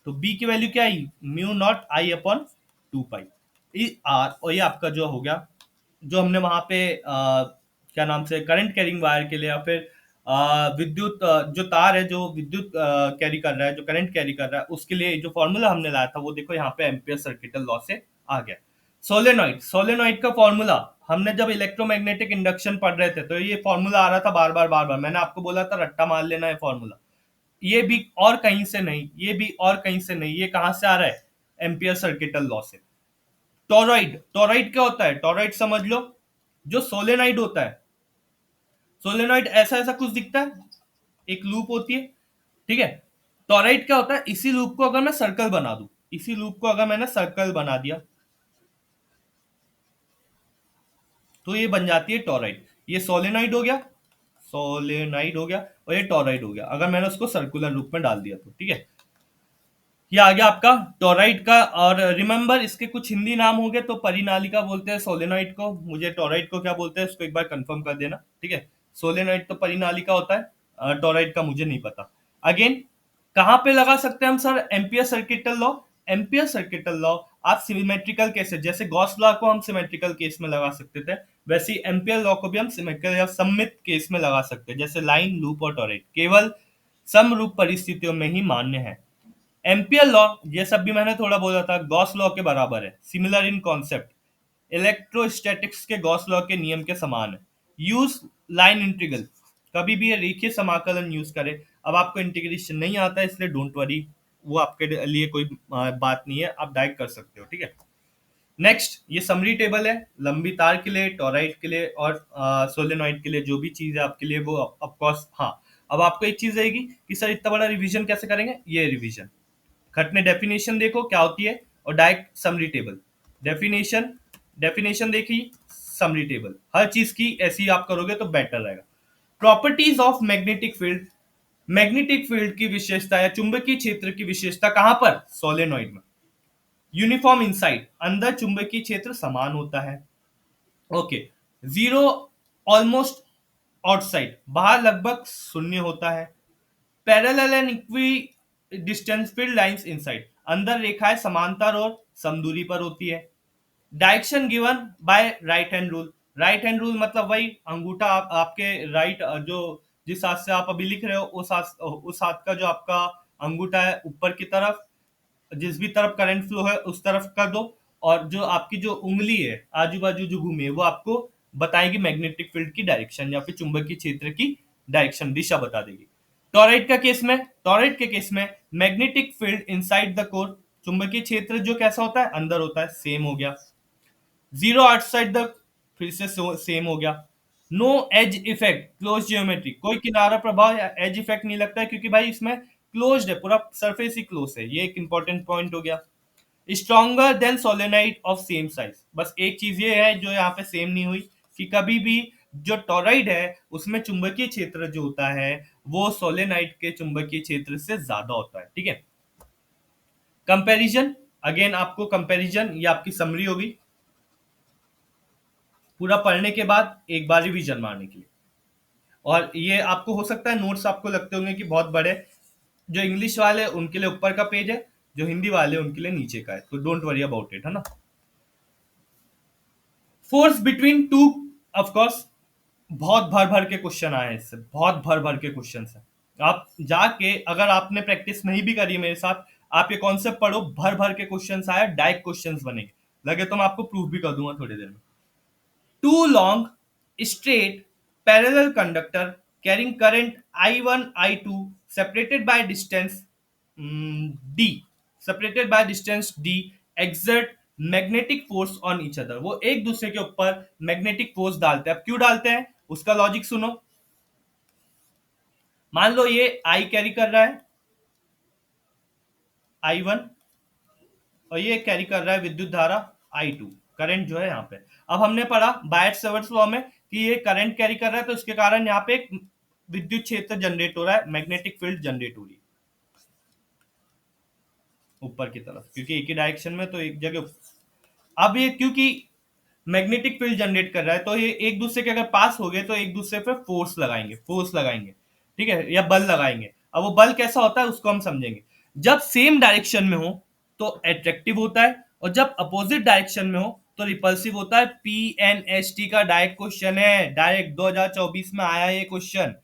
तो बी की वैल्यू क्या आई, mu naught I upon 2 pi R. और ये आपका जो हो गया, जो हमने वहां पे क्या नाम से करंट कैरिंग वायर के लिए या फिर विद्युत जो तार है जो विद्युत कैरी कर रहा है, जो करंट कैरी कर रहा है, उसके लिए जो फॉर्मूला हमने लाया था वो देखो यहाँ पे एम्पियर सर्किटल लॉ से आ गया। सोलेनॉइड, सोलेनॉइड का फॉर्मूला हमने जब इलेक्ट्रोमैग्नेटिक इंडक्शन पढ़ रहे थे तो ये फॉर्मूला आ रहा था बार बार बार बार, मैंने आपको बोला था रट्टा मार लेना है फॉर्मूला। ये भी और कहीं से नहीं, ये भी और कहीं से नहीं, ये कहां से आ रहा है? एम्पियर सर्किटल लॉ से। टोरॉइड, टोरॉइड क्या होता है? टोरॉइड समझ लो, जो सोलेनाइड होता है, सोलेनॉइड ऐसा ऐसा कुछ दिखता है, एक लूप होती है, ठीक है। टोरॉइड क्या होता है? इसी लूप को अगर मैं सर्कल बना दूं, इसी लूप को अगर मैंने सर्कल बना दिया तो ये बन जाती है टोरॉइड। ये सोलेनॉइड हो गया, सोलेनाइड हो गया, और ये टोरॉइड हो गया अगर मैंने उसको सर्कुलर रूप में डाल दिया तो, ठीक है। ये आ गया आपका टोराइड का। और रिमेंबर इसके कुछ हिंदी नाम हो गए, तो परिनालिका बोलते हैं सोलेनॉइड को, मुझे टोराइड को क्या बोलते हैं उसको एक बार कंफर्म कर देना, ठीक है। सोलेनॉइड तो परिनालिका होता है, टोराइड का मुझे नहीं पता। अगेन, कहाँ पे लगा सकते हैं हम sir ampere circuital law? Ampere circuital law आप सिमेट्रिकल केस, जैसे गॉस लॉ को हम सिमेट्रिकल केस में लगा सकते थे, वैसे ही एम्पियर लॉ को भी हम सिमेट्रिकल या सममित केस में लगा सकते हैं, जैसे लाइन, लूप और टोराइड केवल समरूप परिस्थितियों में ही मान्य है। एम्पियर लॉ, ये सब भी मैंने थोड़ा बोला था, गॉस लॉ के बराबर है, सिमिलर इन कॉन्सेप्ट, इलेक्ट्रोस्टैटिक्स के गॉस लॉ के नियम के समान है। यूज लाइन इंटीग्रल, कभी भी ये रेखीय समाकलन यूज करें। अब आपको इंटीग्रेशन नहीं आता है इसलिए डोंट वरी, वो आपके लिए कोई बात नहीं है, आप डायरेक्ट कर सकते हो, ठीक है। नेक्स्ट, ये समरी टेबल है लंबी तार के लिए, टोराइड के लिए और सोलेनॉइड के लिए, जो भी चीज है आपके लिए वो ऑफकोर्स। हाँ, अब आपको एक चीज रहेगी कि सर इतना बड़ा रिवीजन कैसे करेंगे? ये रिवीजन खट में डेफिनेशन देखो क्या होती है, और direct summary table. Definition, definition देखी, समरी टेबल, हर चीज की ऐसी आप करोगे तो बेटर रहेगा। Properties of magnetic field, magnetic field की विशेषता या चुंबकीय क्षेत्र की विशेषता कहां पर? सोलेनॉइड में। यूनिफॉर्म इनसाइड, अंदर चुंबकीय क्षेत्र समान होता है, ओके। जीरो ऑलमोस्ट आउटसाइड, बाहर लगभग शून्य होता है। Parallel and equi distance field lines inside, अंदर रेखाएं समांतर और समदूरी पर होती है। Direction given by right hand rule, right hand rule मतलब वही अंगूठा आपके राइट, जो जिस हाथ से आप अभी लिख रहे हो उस हाथ का जो आपका अंगूठा है ऊपर की तरफ, जिस भी तरफ करंट फ्लो है उस तरफ कर दो, और जो आपकी जो उंगली है आजू बाजू जो घूमे वो आपको बताएगी मैग्नेटिक फील्ड की डायरेक्शन या फिर चुंबकीय क्षेत्र की डायरेक्शन, दिशा बता देगी। टॉरॉइड का केस में, टॉरॉइड के केस में magnetic field inside the core, चुंबकीय क्षेत्र जो कैसा होता है? अंदर होता है, सेम हो गया। जीरो आउटसाइड द, फिर से सेम हो गया। No edge effect, close geometry, कोई किनारा प्रभाव या एज इफेक्ट नहीं लगता है क्योंकि भाई इसमें क्लोज्ड है, पूरा सरफेस ही क्लोज है, ये एक इंपॉर्टेंट पॉइंट हो गया। Stronger than solenoid of same size, बस एक चीज ये है जो यहाँ पे सेम नहीं हुई कि कभी भी जो टोराइड है उसमें चुंबकीय क्षेत्र जो होता है वो सोलेनाइड के चुंबकीय क्षेत्र से ज्यादा होता है, ठीक है। कंपैरिजन, अगेन आपको कंपैरिजन, ये आपकी समरी होगी पूरा पढ़ने के बाद एक बार रिवीजन मारने के लिए। और ये आपको हो सकता है नोट्स आपको लगते होंगे कि बहुत बड़े, जो इंग्लिश वाले उनके लिए ऊपर का पेज है, जो हिंदी वाले उनके लिए नीचे का है, तो डोंट वरी अबाउट इट, है ना। Force between two, of course बहुत भर भर के क्वेश्चन आए हैं इससे, बहुत भर भर के क्वेश्चन है। आप जाके अगर आपने प्रैक्टिस नहीं भी करी मेरे साथ, आप ये कॉन्सेप्ट पढ़ो, भर भर के क्वेश्चन आए, डायरेक्ट क्वेश्चन बनेंगे, लगे तो मैं आपको प्रूफ भी कर दूंगा थोड़ी देर में। Two long, straight, parallel conductor carrying current I1, I2 D, separated by distance D, exert magnetic force on each other, वो एक दूसरे के ऊपर मैग्नेटिक फोर्स डालते हैं। अब क्यों डालते हैं उसका लॉजिक सुनो। मान लो ये आई कैरी कर रहा है I1, और ये कैरी कर रहा है विद्युत धारा I2, करंट जो है यहाँ पे। अब हमने पढ़ा बायट सेवर्स लॉ में कि ये करंट कैरी कर रहा है तो इसके कारण यहाँ पे एक विद्युत क्षेत्र जनरेट हो रहा है, मैग्नेटिक फील्ड जनरेट हो रही है ऊपर की तरफ, क्योंकि एक ही डायरेक्शन में तो एक जगह। अब ये क्योंकि मैग्नेटिक फील्ड जनरेट कर रहा है तो ये एक दूसरे के अगर पास हो गए तो एक दूसरे पे फोर्स लगाएंगे, फोर्स लगाएंगे, ठीक है, या बल लगाएंगे। अब वो बल कैसा होता है उसको हम समझेंगे। जब सेम डायरेक्शन में हो तो अट्रैक्टिव होता है, और जब अपोजिट डायरेक्शन में हो तो रिपल्सिव होता है। PNST का डायरेक्ट क्वेश्चन है, डायरेक्ट 2024 में आया ये क्वेश्चन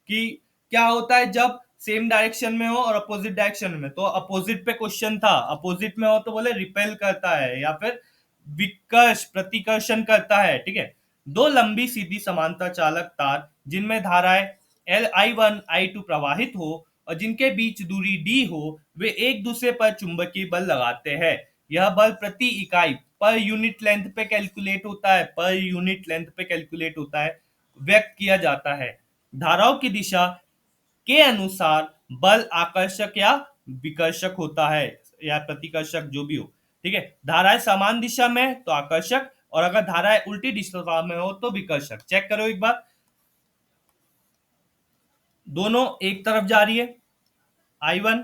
कि क्या होता है जब सेम डायरेक्शन में हो और अपोजिट डायरेक्शन में। तो अपोजिट पे क्वेश्चन था, अपोजिट में हो तो बोले रिपेल करता है या फिर विकर्ष प्रतिकर्षण करता है, ठीक है। दो लंबी सीधी समांतर चालक तार जिनमें धाराएं एल I1 I2 प्रवाहित हो और जिनके बीच दूरी डी हो, वे एक दूसरे पर चुंबकीय बल लगाते हैं। यह बल प्रति इकाई पर यूनिट लेंथ पे कैलकुलेट होता है, पर यूनिट लेंथ पे कैलकुलेट होता है, व्यक्त किया जाता है। धाराओं की दिशा के अनुसार बल आकर्षक या विकर्षक होता है, या प्रतिकर्षक जो भी हो, ठीक है। धाराएं समान दिशा में तो आकर्षक, और अगर धाराएं उल्टी दिशा में हो तो विकर्षक। चेक करो एक बार, दोनों एक तरफ जा रही है, I1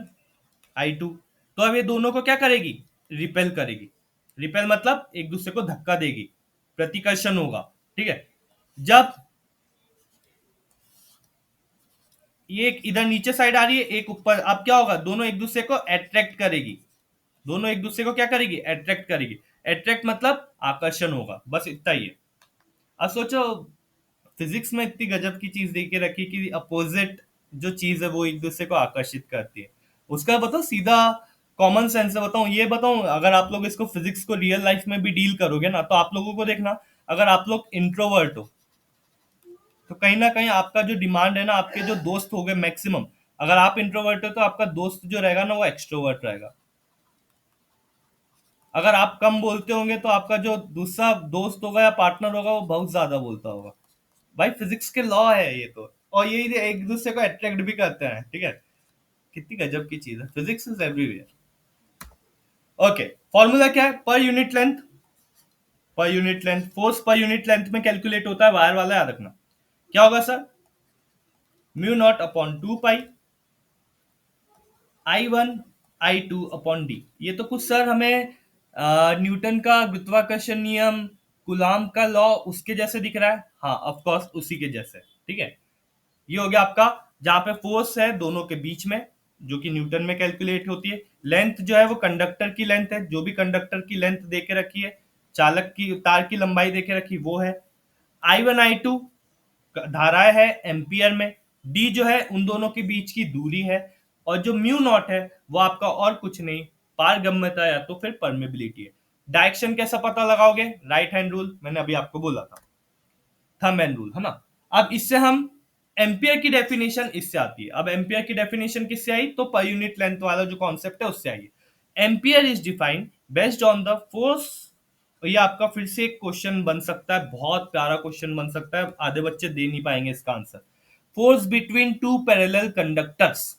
I2, तो अब ये दोनों को क्या करेगी, रिपेल करेगी। रिपेल मतलब एक दूसरे को धक्का देगी, प्रतिकर्षण होगा, ठीक है। जब ये एक इधर नीचे साइड आ रही है, एक ऊपर, अब क्या होगा, दोनों एक दूसरे को अट्रैक्ट करेगी, दोनों एक दूसरे को क्या करेगी, अट्रैक्ट करेगी। अट्रैक्ट मतलब आकर्षण होगा, बस इतना ही है। अब सोचो, फिजिक्स में इतनी गजब की चीज दे के रखी कि अपोजिट जो चीज है वो एक दूसरे को आकर्षित करती है। उसका बताओ सीधा कॉमन सेंस से बताऊं, ये बताऊं, अगर आप लोग इसको फिजिक्स को रियल लाइफ में भी डील करोगे ना, तो आप लोगों को देखना, अगर आप लोग इंट्रोवर्ट हो तो कहीं ना कहीं आपका जो डिमांड है ना, आपके जो दोस्त हो गए मैक्सिमम, अगर आप इंट्रोवर्ट हो तो आपका दोस्त जो रहेगा ना वो एक्सट्रोवर्ट रहेगा। अगर आप कम बोलते होंगे तो आपका जो दूसरा दोस्त होगा या पार्टनर होगा वो बहुत ज्यादा बोलता होगा। भाई फिजिक्स के लॉ है ये तो, और ये एक दूसरे को अट्रैक्ट भी करते हैं, ठीक है। कितनी गजब की चीज है, physics is everywhere. Okay, formula क्या है, per unit length, per unit length force per unit length में कैलकुलेट होता है, वायर वाला याद रखना। क्या होगा सर, म्यू नॉट अपॉन 2 पाई I1 I2 अपॉन डी। ये तो कुछ सर हमें न्यूटन का गुरुत्वाकर्षण नियम, कूलाम का लॉ उसके जैसे दिख रहा है। हाँ ऑफ कोर्स उसी के जैसे, ठीक है। ये हो गया आपका, जहां पे फोर्स है दोनों के बीच में, जो कि न्यूटन में कैलकुलेट होती है। लेंथ जो है वो कंडक्टर की लेंथ है, जो भी कंडक्टर की लेंथ दे के रखी है, चालक की तार की लंबाई दे के रखी वो है। I1 I2 धाराएं है एम्पियर में, डी जो है उन दोनों के बीच की दूरी है, और जो म्यू नॉट है वो आपका और कुछ नहीं, पारगम्यता या तो फिर परमेबिलिटी है। डायरेक्शन कैसा पता लगाओगे, राइट हैंड रूल, मैंने अभी आपको बोला था, थंब एंड रूल, है ना। अब इससे हम एम्पियर की डेफिनेशन इससे आती है। अब एम्पियर की डेफिनेशन किससे आई, तो पर यूनिट लेंथ वाला जो कॉन्सेप्ट है उससे आई है। Ampere is defined based on the force. ये आपका फिर से एक क्वेश्चन बन सकता है, बहुत प्यारा क्वेश्चन बन सकता है, आधे बच्चे दे नहीं पाएंगे इसका answer. Force between two parallel conductors,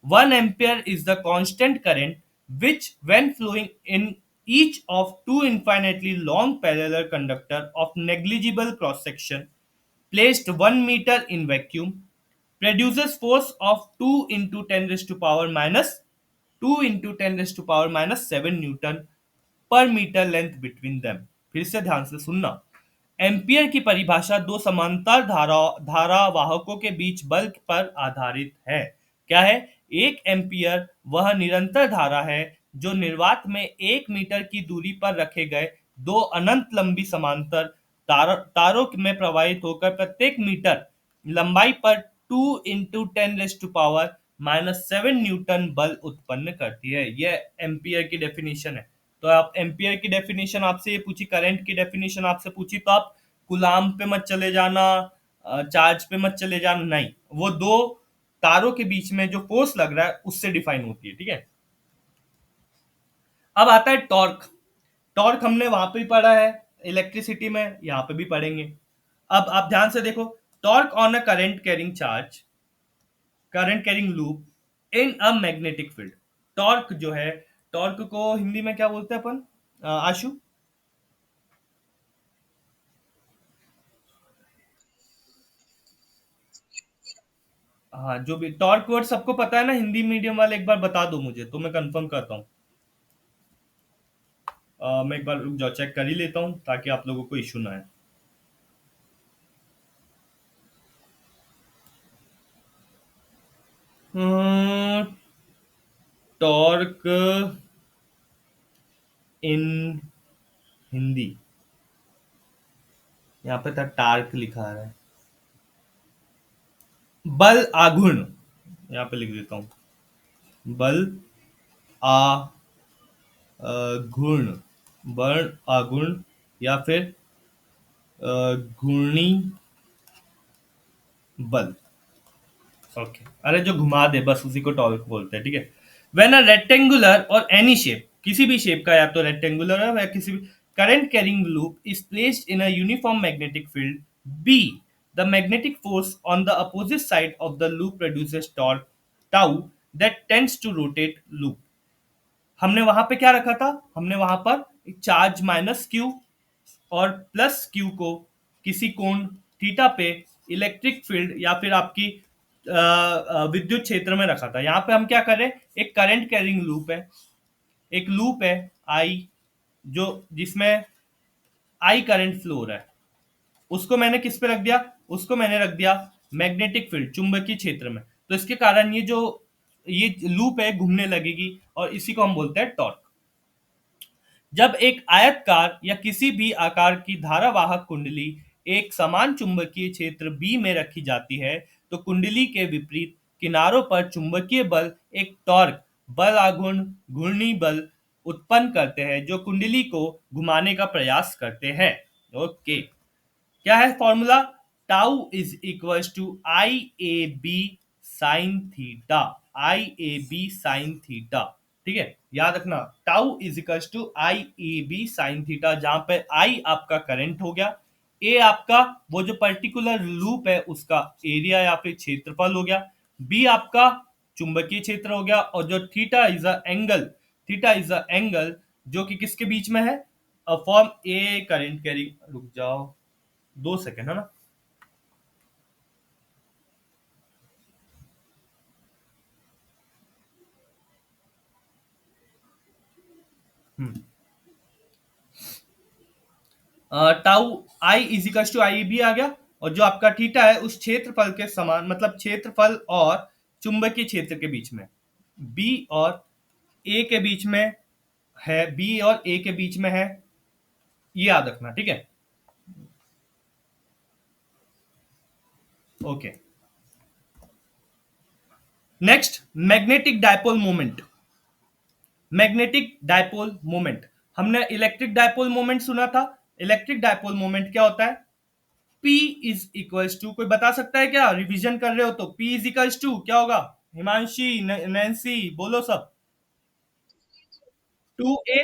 1 ampere is the constant current which, when flowing in each of two infinitely long parallel conductor of negligible cross section, placed 1 meter in vacuum, produces force of 2 into 10 raised to power minus 2 into 10 raised to power minus 7 Newton पर metre length between them. फिर से ध्यान से सुनना, ampere की परिभाषा दो समांतर धारावाहकों के बीच बल पर आधारित है। क्या है, एक एम्पियर वह निरंतर धारा है जो निर्वात में 1 मीटर की दूरी पर रखे गए दो अनंत लंबी समांतर तारों में प्रवाहित होकर प्रत्येक मीटर लंबाई पर 2 into 10 raised to power minus 7 Newton बल उत्पन्न करती है। यह एम्पियर की डेफिनेशन है। तो आप एम्पियर की डेफिनेशन आपसे ये पूछी, करंट की डेफिनेशन आपसे पूछी, तो आप कुलाम पे मत चले जाना, चार्ज पे मत चले जाना, नहीं, वो दो तारों के बीच में जो फोर्स लग रहा है उससे डिफाइन होती है, ठीक है। अब आता है टॉर्क। टॉर्क हमने वहां पे भी पढ़ा है इलेक्ट्रिसिटी में, यहाँ पे भी पढ़ेंगे। अब आप ध्यान से देखो, torque on a current carrying charge, current carrying loop in a magnetic field. Torque जो है, टॉर्क को हिंदी में क्या बोलते हैं अपन, आशु। हाँ, जो भी टॉर्क वर्ड सबको पता है ना, हिंदी मीडियम वाले एक बार बता दो मुझे तो मैं कंफर्म करता हूँ। मैं एक बार रुक जाओ, चेक कर ही लेता हूँ ताकि आप लोगों को इशू ना है। टॉर्क इन हिंदी, यहाँ पे था टार्क लिखा है, बल आघूर्ण, यहाँ पे लिख देता हूँ, बल आघूर्ण, बर्ण आघूर्ण या फिर घूर्णी बल। ओके, अरे जो घुमा दे बस उसी को टॉर्क बोलते हैं, ठीक है। व्हेन अ रेक्टेंगुलर और एनी शेप, किसी भी शेप का, या तो रेक्टेंगुलर है या किसी भी, current carrying loop is placed in a uniform magnetic field B, the magnetic force on the opposite side of the loop produces torque tau that tends to rotate loop. हमने वहां पे क्या रखा था, हमने वहां पर चार्ज माइनस क्यू और प्लस क्यू को किसी कोण थीटा पे इलेक्ट्रिक फील्ड या फिर आपकी विद्युत क्षेत्र में रखा था। यहाँ पे हम क्या कर रहे हैं, एक करंट कैरिंग लूप है, एक लूप है आई, जो जिसमें आई करंट फ्लो हो रहा है, उसको मैंने किस पे रख दिया, उसको मैंने रख दिया मैग्नेटिक फील्ड, चुंबकीय क्षेत्र में। तो इसके कारण ये लूप है घूमने लगेगी, और इसी को हम बोलते हैं टॉर्क। जब एक आयतकार या किसी भी आकार की धारावाहक कुंडली एक समान चुंबकीय क्षेत्र बी में रखी जाती है, तो कुंडली के विपरीत किनारों पर चुंबकीय बल एक टॉर्क, बल आघूर्ण, घूर्णी बल उत्पन्न करते हैं, जो कुंडली को घुमाने का प्रयास करते हैं। ओके, क्या है formula, tau is equals to I A B sine theta, I A B sine theta, ठीक है। याद रखना, tau is equals to I A B sine theta, जहां पे आई आपका करंट हो गया, ए आपका वो जो पर्टिकुलर लूप है उसका एरिया या फिर क्षेत्रफल हो गया, बी आपका चुंबकीय क्षेत्र हो गया, और जो theta is a angle, theta is a angle जो कि किसके बीच में है, फॉर्म ए करंट कैरिंग, रुक जाओ 2 सेकेंड, है ना। Tau I equals to I B आ गया, और जो आपका थीटा है उस क्षेत्रफल के समान, मतलब क्षेत्रफल और चुंबकीय क्षेत्र के बीच में, बी और ए के बीच में है, बी और ए के बीच में है, ये याद रखना, ठीक है। Okay, next magnetic dipole moment. Magnetic dipole moment, हमने इलेक्ट्रिक डायपोल मोमेंट सुना था। इलेक्ट्रिक डायपोल मोमेंट क्या होता है, P इज इक्वल्स टू, कोई बता सकता है क्या, रिवीजन कर रहे हो तो P इज इक्वल्स टू क्या होगा, हिमांशी, नैन्सी बोलो सब। 2A,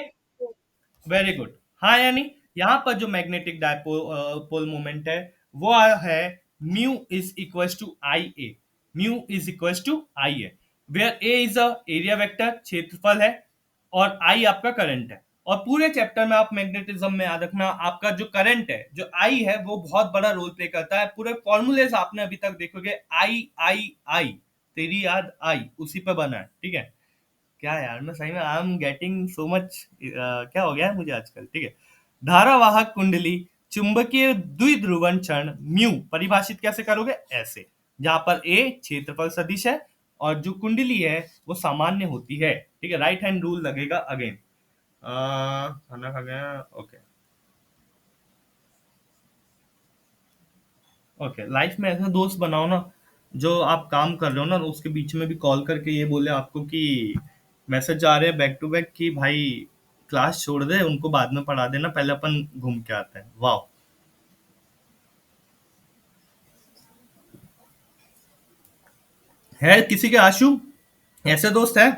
very good. हाँ यानी यहाँ पर जो मैग्नेटिक डायपोल मोमेंट है वो है mu is equals to I A, mu is equals to I A, where A is a area vector, क्षेत्रफल है, और आई आपका करंट है। और पूरे चैप्टर में आप मैग्नेटिज्म में याद रखना, आपका जो करंट है, जो आई है, वो बहुत बड़ा रोल प्ले करता है। पूरे फॉर्मूलेस आपने अभी तक देखोगे, आई आई आई, तेरी याद आई, उसी पे बना है, ठीक है। क्या यार, मैं सही में I am getting so much, क्या हो गया है मुझे आजकल, ठीक है। धारावाहक कुंडली चुंबकीय द्विध्रुवन क्षण म्यू परिभाषित कैसे करोगे, ऐसे, जहां पर ए क्षेत्रफल सदिश है और जो कुंडली है वो सामान्य होती है, ठीक है। राइट हैंड रूल लगेगा अगेन। खाना खा गया, ओके। ओके, लाइफ में ऐसा दोस्त बनाओ ना, जो आप काम कर रहे हो ना उसके बीच में भी कॉल करके ये बोले आपको कि मैसेज आ रहे हैं बैक टू बैक कि भाई क्लास छोड़ दे, उनको बाद में पढ़ा देना, पहले अपन घूम के आते हैं। वाह, है किसी के आशु, ऐसे दोस्त है।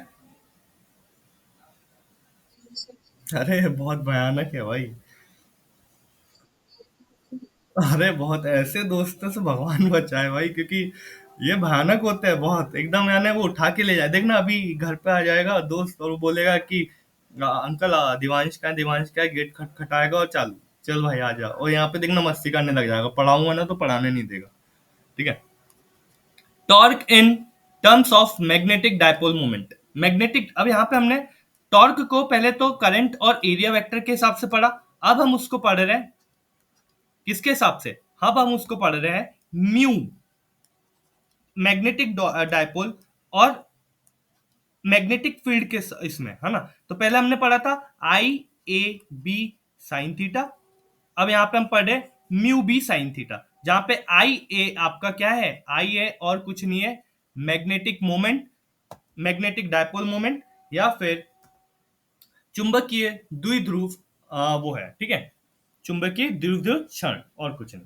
अरे बहुत भयानक है भाई। अरे बहुत, ऐसे दोस्तों से भगवान बचाए भाई, क्योंकि ये भयानक होते हैं बहुत एकदम, यानी वो उठा के ले जाए, देखना अभी घर पे आ जाएगा दोस्त और वो बोलेगा कि अंकल दिवांश का है, दिवांश का है, गेट खटखटाएगा और चालू, चल भाई आ जा, और यहाँ पे देखना मस्ती करने लग जाएगा, पढ़ाऊंगा ना तो पढ़ाने नहीं देगा, ठीक है। Torque in terms of magnetic dipole moment, magnetic, अब यहाँ पे हमने टॉर्क को पहले तो करंट और एरिया वेक्टर के हिसाब से पढ़ा, अब हम उसको पढ़ रहे हैं किसके हिसाब से, अब हम उसको पढ़ रहे हैं म्यू, मैग्नेटिक डायपोल और मैग्नेटिक फील्ड के इसमें, है ना। तो पहले हमने पढ़ा था आई ए बी साइन थीटा, अब यहाँ पे हम पढ़ रहे म्यू बी साइन थीटा, जहां पे आई ए आपका क्या है, आई ए और कुछ नहीं है, magnetic moment, magnetic dipole moment, या फिर चुंबकीय द्विध्रुव वो है, ठीक है, चुंबकीय द्विध्रुव क्षण, और कुछ नहीं।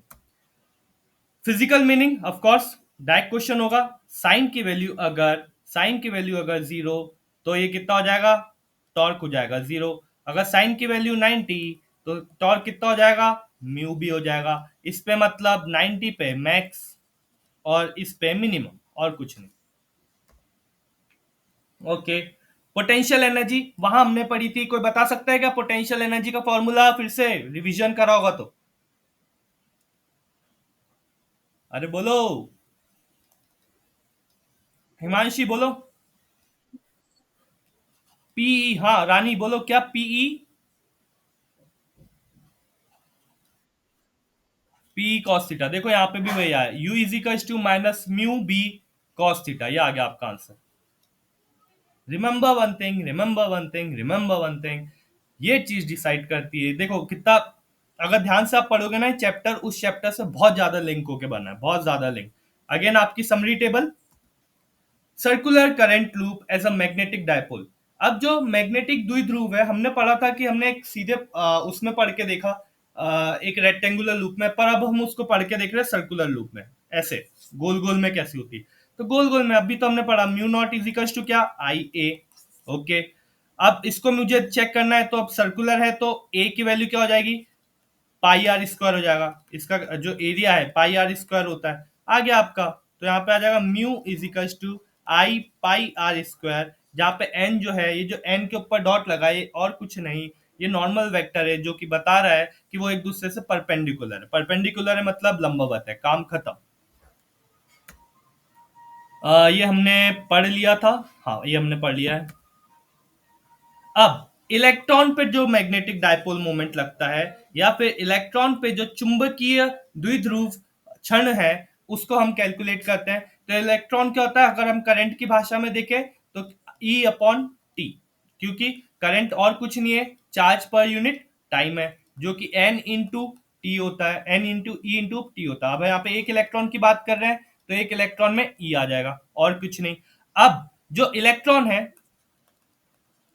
Physical meaning of course direct question होगा। साइन की वैल्यू अगर जीरो, तो ये कितना हो जाएगा, टॉर्क हो जाएगा जीरो। अगर साइन की वैल्यू 90, तो टॉर्क कितना हो जाएगा, म्यू भी हो जाएगा। इस पे मतलब 90 पे मैक्स, और इस पे मिनिमम, और कुछ नहीं। ओके। पोटेंशियल एनर्जी वहां हमने पढ़ी थी, कोई बता सकता है क्या पोटेंशियल एनर्जी का फॉर्मूला, फिर से रिवीजन करा होगा तो? अरे बोलो, हिमांशी बोलो। पीई, हाँ रानी बोलो, क्या पीई? पी कॉस थीटा, देखो यहाँ पे भी वही आया, U is equal to minus mu B cos theta, ये आ गया आपका answer. Remember one thing, remember one thing, remember one thing, ये चीज डिसाइड करती है, देखो कितना, अगर ध्यान से आप पढ़ोगे ना चैप्टर, उस चैप्टर से बहुत ज्यादा लिंक होके बना है, बहुत ज्यादा लिंक। अगेन आपकी summary table, circular current loop as a magnetic dipole. अब जो मैग्नेटिक द्विध्रुव है, हमने पढ़ा था कि हमने एक सीधे उसमें पढ़ के देखा, एक रेक्टेंगुलर लूप में, पर अब हम उसको पढ़ के देख रहे हैं सर्कुलर लूप में, ऐसे गोल गोल में कैसी होती। तो गोल गोल में अभी तो हमने पढ़ा mu naught is equal to क्या, आई ए। ओके। अब इसको मुझे चेक करना है, तो अब सर्कुलर है तो ए की वैल्यू क्या हो जाएगी, पाई आर स्क्वायर हो जाएगा। इसका जो एरिया है पाई आर स्क्वायर होता है, आ गया आपका। तो यहाँ पे आ जाएगा mu is equal to I pi R square, जहाँ पे एन जो है, ये जो एन के ऊपर डॉट लगा, ये और कुछ नहीं, ये नॉर्मल वेक्टर है जो कि बता रहा है कि वो एक दूसरे से परपेंडिकुलर है। परपेंडिकुलर है मतलब लंबवत है, काम खत्म। ये हमने पढ़ लिया था, हाँ ये हमने पढ़ लिया है। अब इलेक्ट्रॉन पे जो मैग्नेटिक डायपोल मोमेंट लगता है, या फिर इलेक्ट्रॉन पे जो चुंबकीय द्विध्रुव क्षण है, उसको हम कैलकुलेट करते हैं। तो इलेक्ट्रॉन क्या होता है, अगर हम करंट की भाषा में देखें तो ई अपॉन टी, क्योंकि करंट और कुछ नहीं है, चार्ज पर यूनिट टाइम है, जो कि एन इंटू टी होता है, N into E into T होता है। अब यहाँ पे एक इलेक्ट्रॉन की बात कर रहे हैं, तो एक इलेक्ट्रॉन में ई आ जाएगा, और कुछ नहीं। अब जो इलेक्ट्रॉन है,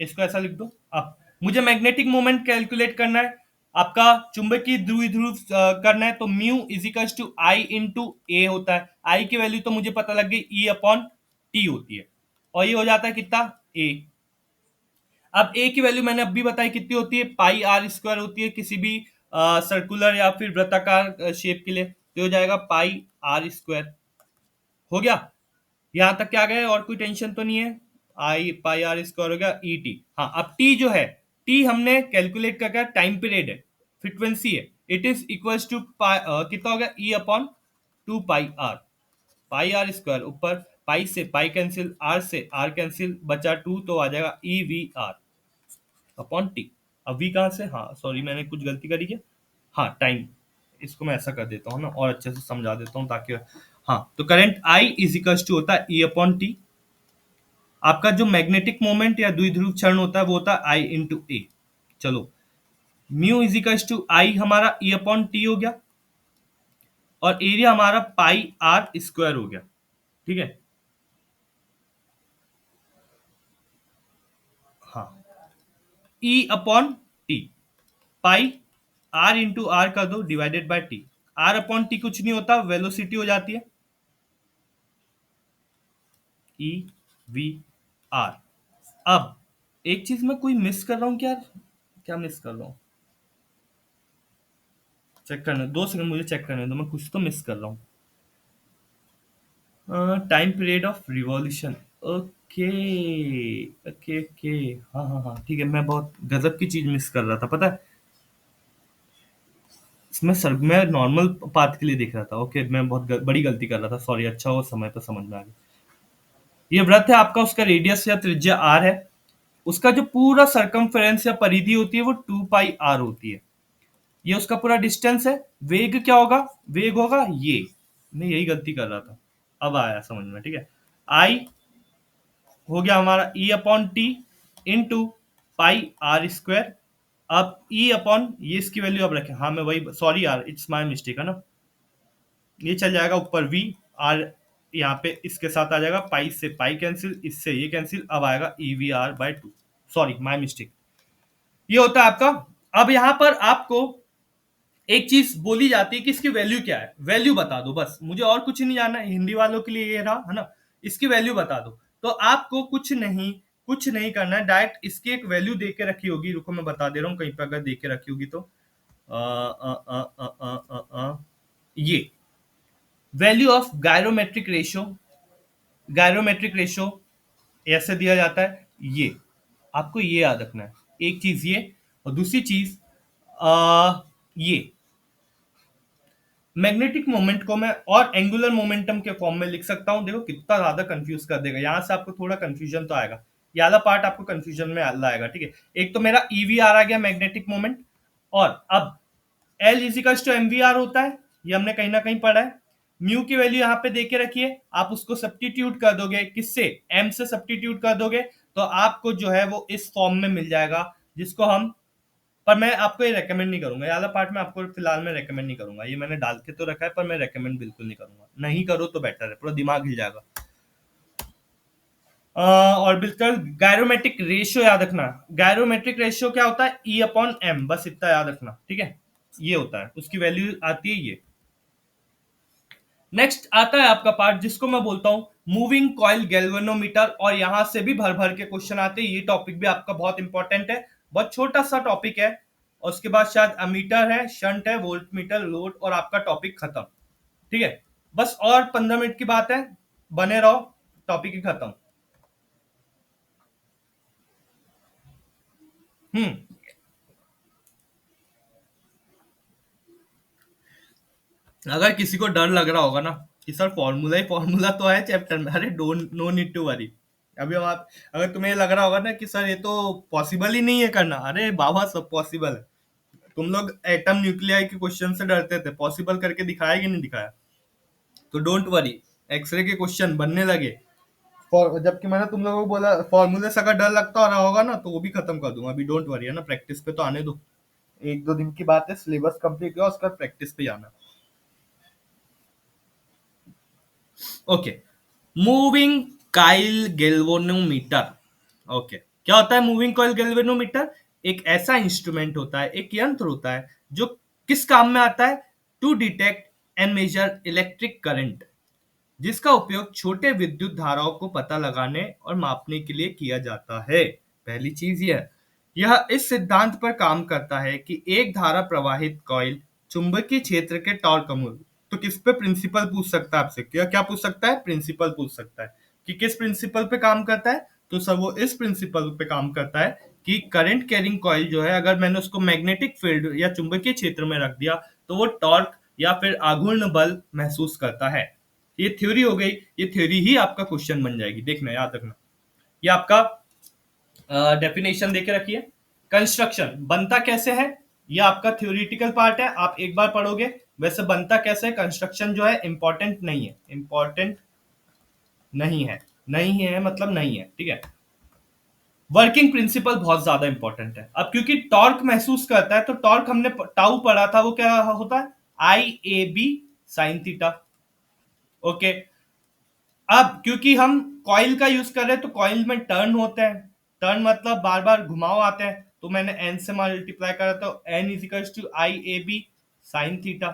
इसको ऐसा लिख दो। अब मुझे मैग्नेटिक मोमेंट कैलकुलेट करना है, आपका चुंबकीय द्विध्रुव करना है, तो mu is equal to I into A होता है। आई की वैल्यू तो मुझे पता लग गई, ई अपॉन टी होती है, और ये हो जाता है कितना, ए। अब ए की वैल्यू मैंने अभी बताई कितनी होती है, पाई आर स्क्वायर होती है, किसी भी सर्कुलर या फिर वृत्ताकार शेप के लिए, तो हो जाएगा पाई आर स्क्वायर। हो गया, यहां तक क्या गए, और कोई टेंशन तो नहीं है। आई पाई आर स्क्वायर हो गया ई टी। हाँ, अब टी जो है, टी हमने कैलकुलेट कर क्या, टाइम पीरियड है, फ्रीक्वेंसी है, इट इज इक्वल्स टू कितना हो गया, E upon two pi R. Pi R square ऊपर, पाई से पाई कैंसिल, आर से आर कैंसिल, बचा टू, तो आ जाएगा E V R upon T. अब वी कहाँ से, हाँ सॉरी मैंने कुछ गलती करी क्या, हाँ टाइम, इसको मैं ऐसा कर देता हूँ ना, और अच्छे से समझा देता हूँ ताकि, हाँ तो current I is equal to होता है ई अपॉन टी। आपका जो मैग्नेटिक मोमेंट या द्विध्रुव क्षण होता है, वो होता है आई इंटू ए। चलो, म्यू इज इक्वल टू आई हमारा ई अपॉन टी हो गया, और एरिया हमारा पाई आर स्क्वायर हो गया, ठीक है। हाँ, E upon T, pi R into R कर दो divided by T. R upon T कुछ नहीं होता, वेलोसिटी हो जाती है, ई वी आर। अब एक चीज मैं कोई मिस कर रहा हूँ क्या यार, क्या मिस कर रहा हूँ, चेक करने 2 सेकंड, मुझे चेक करने दो, मैं कुछ तो मिस कर रहा हूँ। Time period of revolution, okay okay okay, हाँ हाँ हाँ ठीक है, मैं बहुत गजब की चीज मिस कर रहा था, पता है। इसमें सर मैं नॉर्मल पाथ के लिए देख रहा था, ओके मैं बहुत बड़ी गलती कर रहा था, सॉरी, अच्छा वो समय पर समझ में आ गया। ये वृत्त है आपका, उसका रेडियस या त्रिज्या आर है, उसका जो पूरा सरकमफेरेंस या परिधि होती है वो 2 पाई आर होती है, ये उसका पूरा डिस्टेंस है। वेग क्या होगा, वेग होगा ये, मैं यही गलती कर रहा था, अब आया समझ में, ठीक है। आई हो गया हमारा E upon T into pi R square. अब ई अपॉन ये, इसकी वैल्यू अब रखें, हाँ मैं वही, सॉरी यार इट्स माय मिस्टेक है ना, ये चल जाएगा ऊपर वी आर, यहाँ पे इसके साथ आ जाएगा, पाई से पाई कैंसिल, इससे ये कैंसिल, अब आएगा E V R by two, sorry my mistake. ये होता है आपका अब यहां पर आपको एक चीज बोली जाती है कि इसकी वैल्यू क्या है, वैल्यू बता दो बस, मुझे और कुछ नहीं जानना है, हिंदी वालों के लिए ये रहा है ना, इसकी वैल्यू बता दो। तो आपको कुछ नहीं करना है, डायरेक्ट इसकी एक वैल्यू दे के रखी होगी, रुको मैं बता दे रहा हूँ, कहीं पर अगर दे के रखी होगी तो ये वैल्यू ऑफ गायरोमेट्रिक रेशियो ऐसे दिया जाता है, ये आपको ये याद रखना है, एक चीज ये, और दूसरी चीज ये मैग्नेटिक मोमेंट को मैं और एंगुलर मोमेंटम के फॉर्म में लिख सकता हूं, देखो कितना ज्यादा कंफ्यूज कर देगा, यहां से आपको थोड़ा कंफ्यूजन तो आएगा, ये वाला पार्ट आपको कंफ्यूजन में लाएगा, ठीक है। एक तो मेरा ईवीआर आ गया मैग्नेटिक मोमेंट, और अब एल इजिकल्स टू एमवीआर होता है, ये हमने कहीं ना कहीं पढ़ा है। म्यू की वैल्यू यहाँ पे देके रखिए, आप उसको सब्स्टिट्यूट कर दोगे, किससे, एम से सब्स्टिट्यूट कर दोगे, तो आपको जो है वो इस फॉर्म में मिल जाएगा, जिसको हम, पर मैं आपको ये रेकमेंड नहीं करूंगा, ये वाला पार्ट में आपको फिलहाल में रेकमेंड नहीं करूंगा, ये मैंने डाल के तो रखा है पर मैं रेकमेंड बिल्कुल नहीं करूंगा, नहीं करो तो बेटर है, पूरा दिमाग हिल जाएगा। ऑर्बिटल गायरोमेट्रिक रेशियो याद रखना, गायरोमेट्रिक रेशियो क्या होता है, ई अपॉन एम, बस इतना याद रखना, ठीक है, ये होता है, उसकी वैल्यू आती है ये। नेक्स्ट आता है आपका पार्ट जिसको मैं बोलता हूं मूविंग कॉइल गैल्वेनोमीटर, और यहां से भी भर भर के क्वेश्चन आते हैं, ये टॉपिक भी आपका बहुत इंपॉर्टेंट है, बहुत छोटा सा टॉपिक है, और उसके बाद शायद अमीटर है, शंट है, वोल्ट मीटर, लोड, और आपका टॉपिक खत्म, ठीक है। बस और 15 मिनट की बात है, बने रहो, टॉपिक ही खत्म। हम्म अगर किसी को डर लग रहा होगा ना कि सर फॉर्मूला ही फॉर्मूला तो है चैप्टर में, अरे don't, no need to worry. अभी हम आप, अगर तुम्हें लग रहा होगा ना कि सर ये तो पॉसिबल ही नहीं है करना, अरे बाबा सब पॉसिबल है। तुम लोग एटम न्यूक्लियाई के क्वेश्चन से डरते थे, पॉसिबल करके दिखाया कि नहीं दिखाया, तो डोंट वरी, एक्सरे के क्वेश्चन बनने लगे। जबकि मैंने तुम लोगों को बोला फॉर्मूले से अगर डर लगता रहा होगा ना तो वो भी खत्म कर दूंगा, अभी डोंट वरी है ना, प्रैक्टिस पे तो आने दो, एक दो दिन की बात है, सिलेबस कंप्लीट हुआ उसका प्रैक्टिस पे जाना। Okay, moving Kyle galvanometer. Okay, क्या होता है मूविंग कॉइल गैल्वेनोमीटर, एक ऐसा इंस्ट्रूमेंट होता है, एक यंत्र होता है जो किस काम में आता है, to detect and measure electric current, जिसका उपयोग छोटे विद्युत धाराओं को पता लगाने और मापने के लिए किया जाता है। पहली चीज यह इस सिद्धांत पर काम करता है कि एक धारा प्रवाहित कॉइल चुंबकीय क्षेत्र के टॉर्क का मूल्य, तो किस पे प्रिंसिपल पूछ सकता है आपसे, क्या क्या पूछ सकता है, प्रिंसिपल पूछ सकता है, कि किस प्रिंसिपल पे काम करता है, तो सब वो इस प्रिंसिपल पे काम करता है कि करंट कैरिंग कॉइल जो है, अगर मैंने उसको मैग्नेटिक फील्ड या चुंबकीय क्षेत्र में रख दिया तो वो टॉर्क या फिर आघूर्ण बल महसूस करता है। ये थ्योरी हो गई, ये थ्योरी ही आपका क्वेश्चन बन जाएगी, देखना याद रखना। ये आपका डेफिनेशन देके रखिए। कंस्ट्रक्शन बनता कैसे है, ये आपका थ्योरेटिकल पार्ट है, आप एक बार पढ़ोगे, वैसे बनता कैसे है कंस्ट्रक्शन जो है इंपॉर्टेंट नहीं है, इंपॉर्टेंट नहीं है, नहीं है मतलब नहीं है, ठीक है। वर्किंग प्रिंसिपल बहुत ज्यादा इंपॉर्टेंट है, अब क्योंकि टॉर्क महसूस करता है, तो टॉर्क हमने टाउ पढ़ा था, वो क्या होता है, I A B sine theta. Okay, अब क्योंकि हम कॉइल का यूज कर रहे हैं तो कॉइल में टर्न होते हैं, टर्न मतलब बार बार घुमाव आते हैं, तो मैंने एन से मल्टीप्लाई करा, तो N equals to I A B sine theta.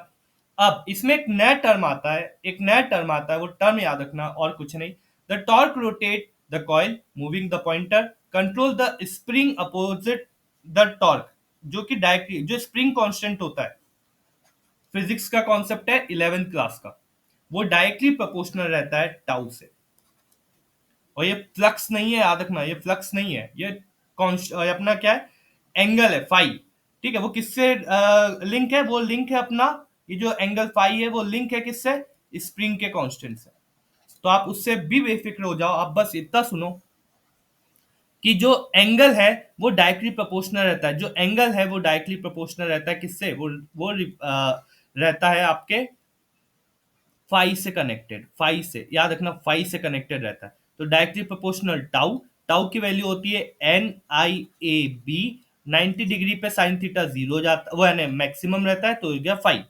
अब इसमें एक नया टर्म आता है, एक नया टर्म आता है, वो टर्म याद रखना और कुछ नहीं, the torque rotate the coil moving the pointer control the spring opposite the torque, जो कि डायरेक्टली जो स्प्रिंग कांस्टेंट होता है, फिजिक्स का कॉन्सेप्ट है 11th क्लास का, वो डायरेक्टली प्रोपोर्शनल रहता है टाउ से। और ये फ्लक्स नहीं है, याद रखना, ये फ्लक्स नहीं है, ये अपना क्या है, एंगल है फाई, ठीक है। वो किससे लिंक है, वो लिंक है अपना, ये जो एंगल फाई है वो लिंक है किससे, स्प्रिंग के कांस्टेंट से। तो आप उससे भी बेफिक्र हो जाओ, आप बस इतना सुनो कि जो एंगल है वो डायरेक्टली प्रोपोर्शनल रहता है, जो एंगल है वो डायरेक्टली प्रोपोर्शनल रहता है किससे, वो रहता है आपके फाई से कनेक्टेड, फाई से याद रखना, फाई से कनेक्टेड रहता है, तो डायरेक्टली प्रोपोर्शनल टाउ, टाउ की वैल्यू होती है N I A B, 90 degree पे साइन थीटा जीरो जाता, वो है मैक्सिमम रहता है, तो हो गया फाई।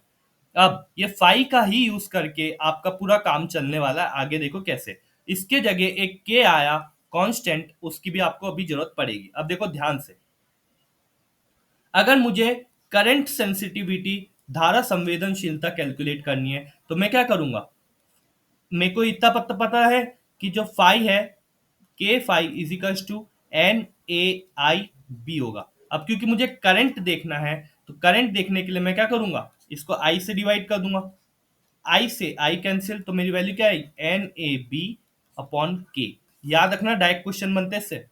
अब ये फाई का ही यूज करके आपका पूरा काम चलने वाला है, आगे देखो कैसे, इसके जगह एक के आया कांस्टेंट, उसकी भी आपको अभी जरूरत पड़ेगी, अब देखो ध्यान से। अगर मुझे करंट सेंसिटिविटी, धारा संवेदनशीलता कैलकुलेट करनी है तो मैं क्या करूंगा? मेरे को इतना पता पता है कि जो फाई है, K phi equals to N A I B होगा। अब क्योंकि मुझे करंट देखना है तो करंट देखने के लिए मैं क्या करूंगा, इसको आई से डिवाइड कर दूंगा। आई से आई कैंसिल, तो मेरी वैल्यू क्या है, एन ए बी अपॉन के। याद रखना डायरेक्ट क्वेश्चन बनते हैं इससे।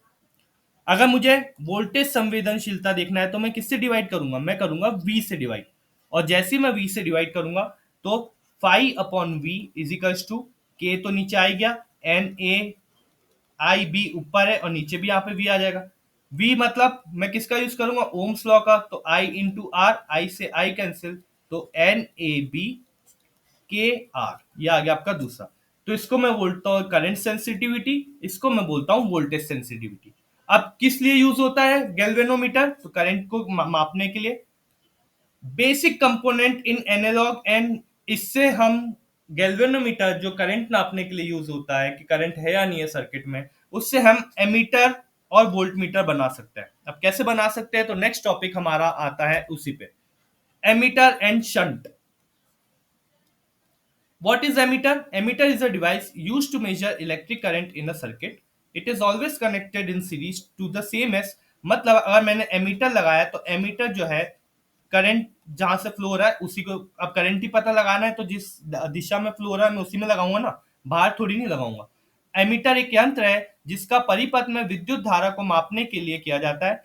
अगर मुझे वोल्टेज संवेदनशीलता देखना है तो मैं किससे डिवाइड करूंगा, मैं करूंगा वी से डिवाइड। और जैसे ही मैं वी से डिवाइड करूंगा तो phi upon V equals to K, तो नीचे आ गया, एन ए आई बी ऊपर है और नीचे भी यहाँ पे वी आ जाएगा। वी मतलब मैं किसका यूज करूंगा, ओम्स लॉ का, तो आई इंटू आर, आई से आई कैंसिल, तो एन ए बी के आर, ये आ गया आपका दूसरा। तो इसको मैं बोलता हूँ करंट सेंसिटिविटी, इसको मैं बोलता हूँ वोल्टेज सेंसिटिविटी। अब किस लिए यूज होता है गैल्वेनोमीटर, तो करंट को मापने के लिए। Basic component in analog and, इससे हम गैल्वेनोमीटर जो करंट नापने के लिए यूज होता है कि करंट है या नहीं है सर्किट में, उससे हम एमीटर और वोल्टमीटर बना सकते हैं। अब कैसे बना सकते हैं, तो नेक्स्ट टॉपिक हमारा आता है उसी पे, ammeter and shunt. What is ammeter? Ammeter is a device used to measure electric current in a circuit. It is always connected in series to the same as, मतलब अगर मैंने एमीटर लगाया तो एमीटर जो है करंट जहां से flow हो रहा है उसी को, अब करंट ही पता लगाना है तो जिस दिशा में फ्लो हो रहा है मैं उसी में लगाऊंगा ना, बाहर थोड़ी नहीं लगाऊंगा। एमीटर एक यंत्र है जिसका परिपथ में विद्युत धारा को मापने के लिए किया जाता है।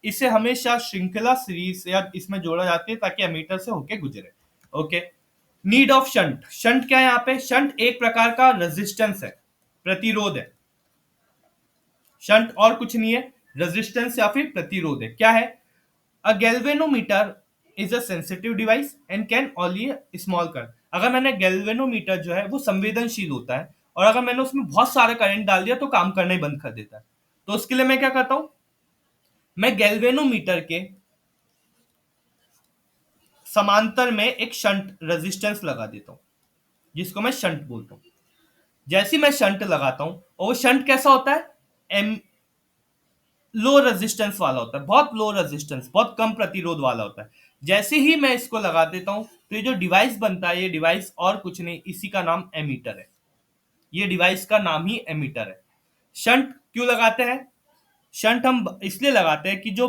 इसे हमेशा श्रृंखला सीरीज या इसमें जोड़ा जाता है ताकि एमीटर से होके गुजरे। Okay. Need of shunt, shunt क्या है यहाँ पे, शंट एक प्रकार का रेजिस्टेंस है, प्रतिरोध है। शंट और कुछ नहीं है, रेजिस्टेंस या फिर प्रतिरोध है। क्या है, अ galvanometer is a sensitive device and can only small current. अगर मैंने गैल्वेनोमीटर जो है वो संवेदनशील होता है और अगर मैंने उसमें बहुत सारा करंट डाल दिया तो काम करना ही बंद कर देता है। तो उसके लिए मैं क्या करता हूं, मैं गैल्वेनोमीटर के समांतर में एक शंट रेजिस्टेंस लगा देता हूं, जिसको मैं शंट बोलता हूं। जैसे ही मैं शंट लगाता हूं, और वो शंट कैसा होता है, एम लो रेजिस्टेंस वाला होता है, बहुत लो रेजिस्टेंस, बहुत कम प्रतिरोध वाला होता है। जैसे ही मैं इसको लगा देता हूं तो ये जो डिवाइस बनता है, ये डिवाइस और कुछ नहीं, इसी का नाम एमीटर है। ये डिवाइस का नाम ही एमीटर है। शंट क्यों लगाते हैं, शंट हम इसलिए लगाते हैं कि जो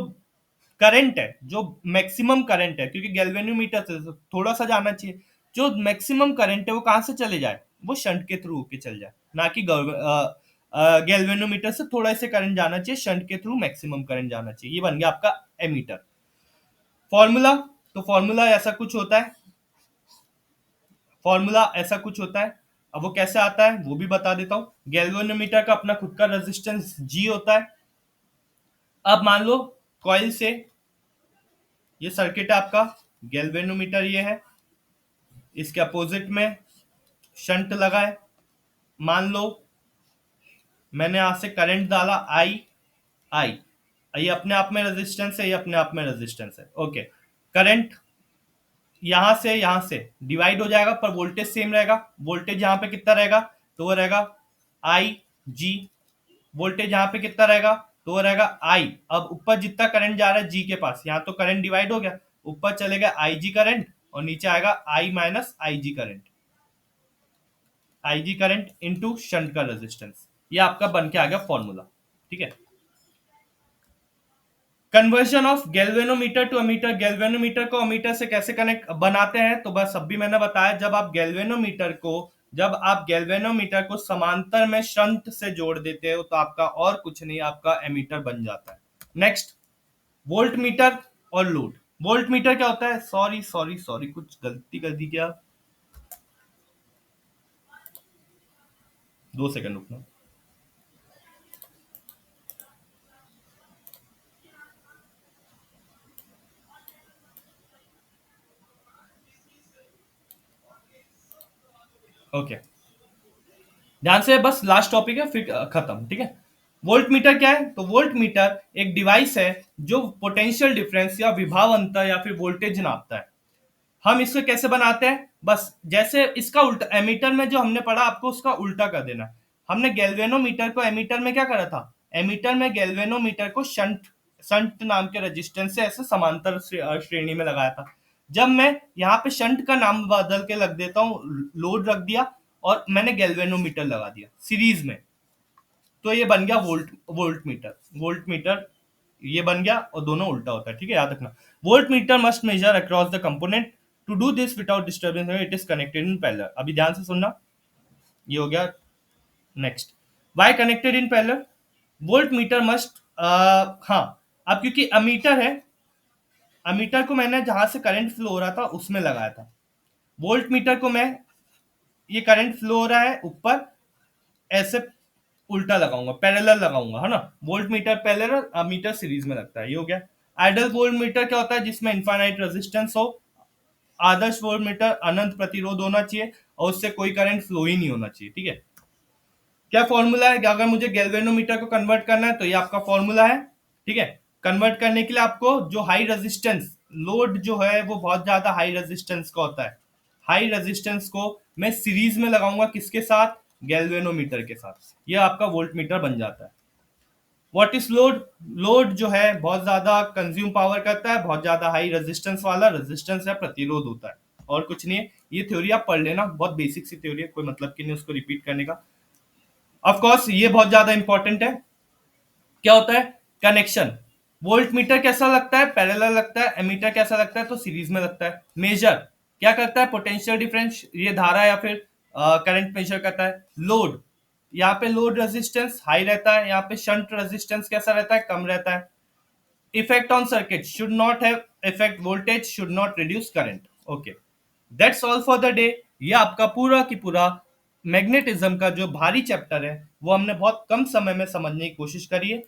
करंट है, जो मैक्सिमम करंट है, क्योंकि गैल्वेनोमीटर से थोड़ा सा जाना चाहिए, जो मैक्सिमम करंट है वो कहां से चले जाए, वो शंट के थ्रू होके चल जाए, ना कि गैल्वेनोमीटर से थोड़ा से करंट जाना चाहिए, शंट के थ्रू मैक्सिमम करंट जाना चाहिए। ये बन गया आपका एमीटर। फॉर्मूला, तो फॉर्मूला ऐसा कुछ होता है, फॉर्मूला ऐसा कुछ होता है। अब वो कैसे आता है वो भी बता देता हूं। गैल्वेनोमीटर का अपना खुद का रेजिस्टेंस जी होता है। अब मान लो कॉइल से, ये सर्किट है आपका, गैल्वेनोमीटर ये है, इसके अपोजिट में शंट लगा है। मान लो मैंने यहां से करंट डाला आई, आई, ये अपने आप में रेजिस्टेंस है, ये अपने आप में रेजिस्टेंस है। ओके। करंट यहां से डिवाइड हो जाएगा पर वोल्टेज सेम रहेगा। वोल्टेज यहां पे कितना रहेगा, तो वो रहेगा आई जी। वोल्टेज यहां पे कितना रहेगा, तो वो रहेगा आई। अब ऊपर जितना करंट जा रहा है जी के पास, यहाँ तो करंट डिवाइड हो गया, ऊपर चलेगा आई जी करंट और नीचे आएगा I minus I G current, IG current into shunt का रेजिस्टेंस। ये आपका बन के आ गया फॉर्मूला। ठीक है। Conversion of galvanometer to ammeter, galvanometer को अमीटर से कैसे कनेक्ट बनाते हैं, तो बस अभी मैंने बताया, जब आप गैल्वेनोमीटर को समांतर में शंट से जोड़ देते हो तो आपका और कुछ नहीं, आपका एमीटर बन जाता है। नेक्स्ट, वोल्ट मीटर और लोड। वोल्ट मीटर क्या होता है, सॉरी सॉरी सॉरी, कुछ गलती कर दी क्या, 2 सेकंड रुकना। ओके, ध्यान से, बस लास्ट टॉपिक है फिर खत्म। ठीक है। वोल्ट मीटर क्या है, तो वोल्ट मीटर एक डिवाइस है जो पोटेंशियल डिफरेंस या विभव अंतर या फिर वोल्टेज नापता है। हम इसको कैसे बनाते हैं, बस जैसे इसका उल्टा, एमीटर में जो हमने पढ़ा आपको उसका उल्टा कर देना। हमने गैल्वेनोमीटर को एमीटर में क्या करा था, एमीटर में गैल्वेनोमीटर को शंट शंट नाम के रेजिस्टेंस से ऐसे समांतर श्रेणी में लगाया था। जब मैं यहाँ पे शंट का नाम बदल के लग देता हूँ, लोड रख दिया और मैंने गैल्वेनोमीटर लगा दिया सीरीज में, तो ये बन गया वोल्ट मीटर ये बन गया, और दोनों उल्टा होता है, ठीक है, याद रखना। Voltmeter must measure across the component, to do this without disturbing it is connected in parallel. अभी ध्यान से सुनना, ये हो गया। Next, why connected in parallel, voltmeter must, हाँ, अब क्योंकि अमीटर है, अमीटर को मैंने जहां से करंट फ्लो हो रहा था उसमें लगाया था, वोल्ट मीटर को मैं, ये करंट फ्लो हो रहा है ऊपर, ऐसे उल्टा लगाऊंगा, पैरेलल लगाऊंगा, है ना। Voltmeter parallel, meter series में लगता है, ये हो गया। आइडल वोल्ट मीटर क्या होता है, जिसमें इनफाइनाइट रेजिस्टेंस हो। आदर्श वोल्ट मीटर अनंत प्रतिरोध होना चाहिए और उससे कोई करंट फ्लो ही नहीं होना चाहिए, ठीक है। क्या फॉर्मूला है, अगर मुझे गैल्वेनोमीटर को कन्वर्ट करना है तो ये आपका फॉर्मूला है, ठीक है। कन्वर्ट करने के लिए आपको जो हाई रेजिस्टेंस लोड जो है वो बहुत ज्यादा हाई रेजिस्टेंस का होता है, हाई रेजिस्टेंस को मैं सीरीज में लगाऊंगा, किसके साथ, गैल्वेनोमीटर के साथ, ये आपका वोल्ट मीटर बन जाता है। व्हाट इज लोड, लोड जो है बहुत ज्यादा कंज्यूम पावर करता है, बहुत ज्यादा हाई रेजिस्टेंस वाला, रेजिस्टेंस है प्रतिरोध होता है, और कुछ नहीं है। ये थ्योरी आप पढ़ लेना, बहुत बेसिक सी थ्योरी है, कोई मतलब की नहीं उसको रिपीट करने का। ऑफ कोर्स ये बहुत ज्यादा इंपॉर्टेंट है। क्या होता है कनेक्शन, वोल्ट मीटर कैसा लगता है, पैरेलल लगता है, एमीटर कैसा लगता है, तो सीरीज में लगता है। मेजर क्या करता है, पोटेंशियल डिफरेंस, ये धारा या फिर करंट मेजर करता है। लोड, यहाँ पे लोड रेजिस्टेंस हाई रहता है, यहाँ पे शंट रेजिस्टेंस कैसा रहता है, कम रहता है। Effect on circuit, should not have effect voltage, should not reduce current. Okay, that's all for the day. ये आपका पूरा की पूरा मैग्नेटिज्म का जो भारी चैप्टर है वो हमने बहुत कम समय में समझने की कोशिश करी है।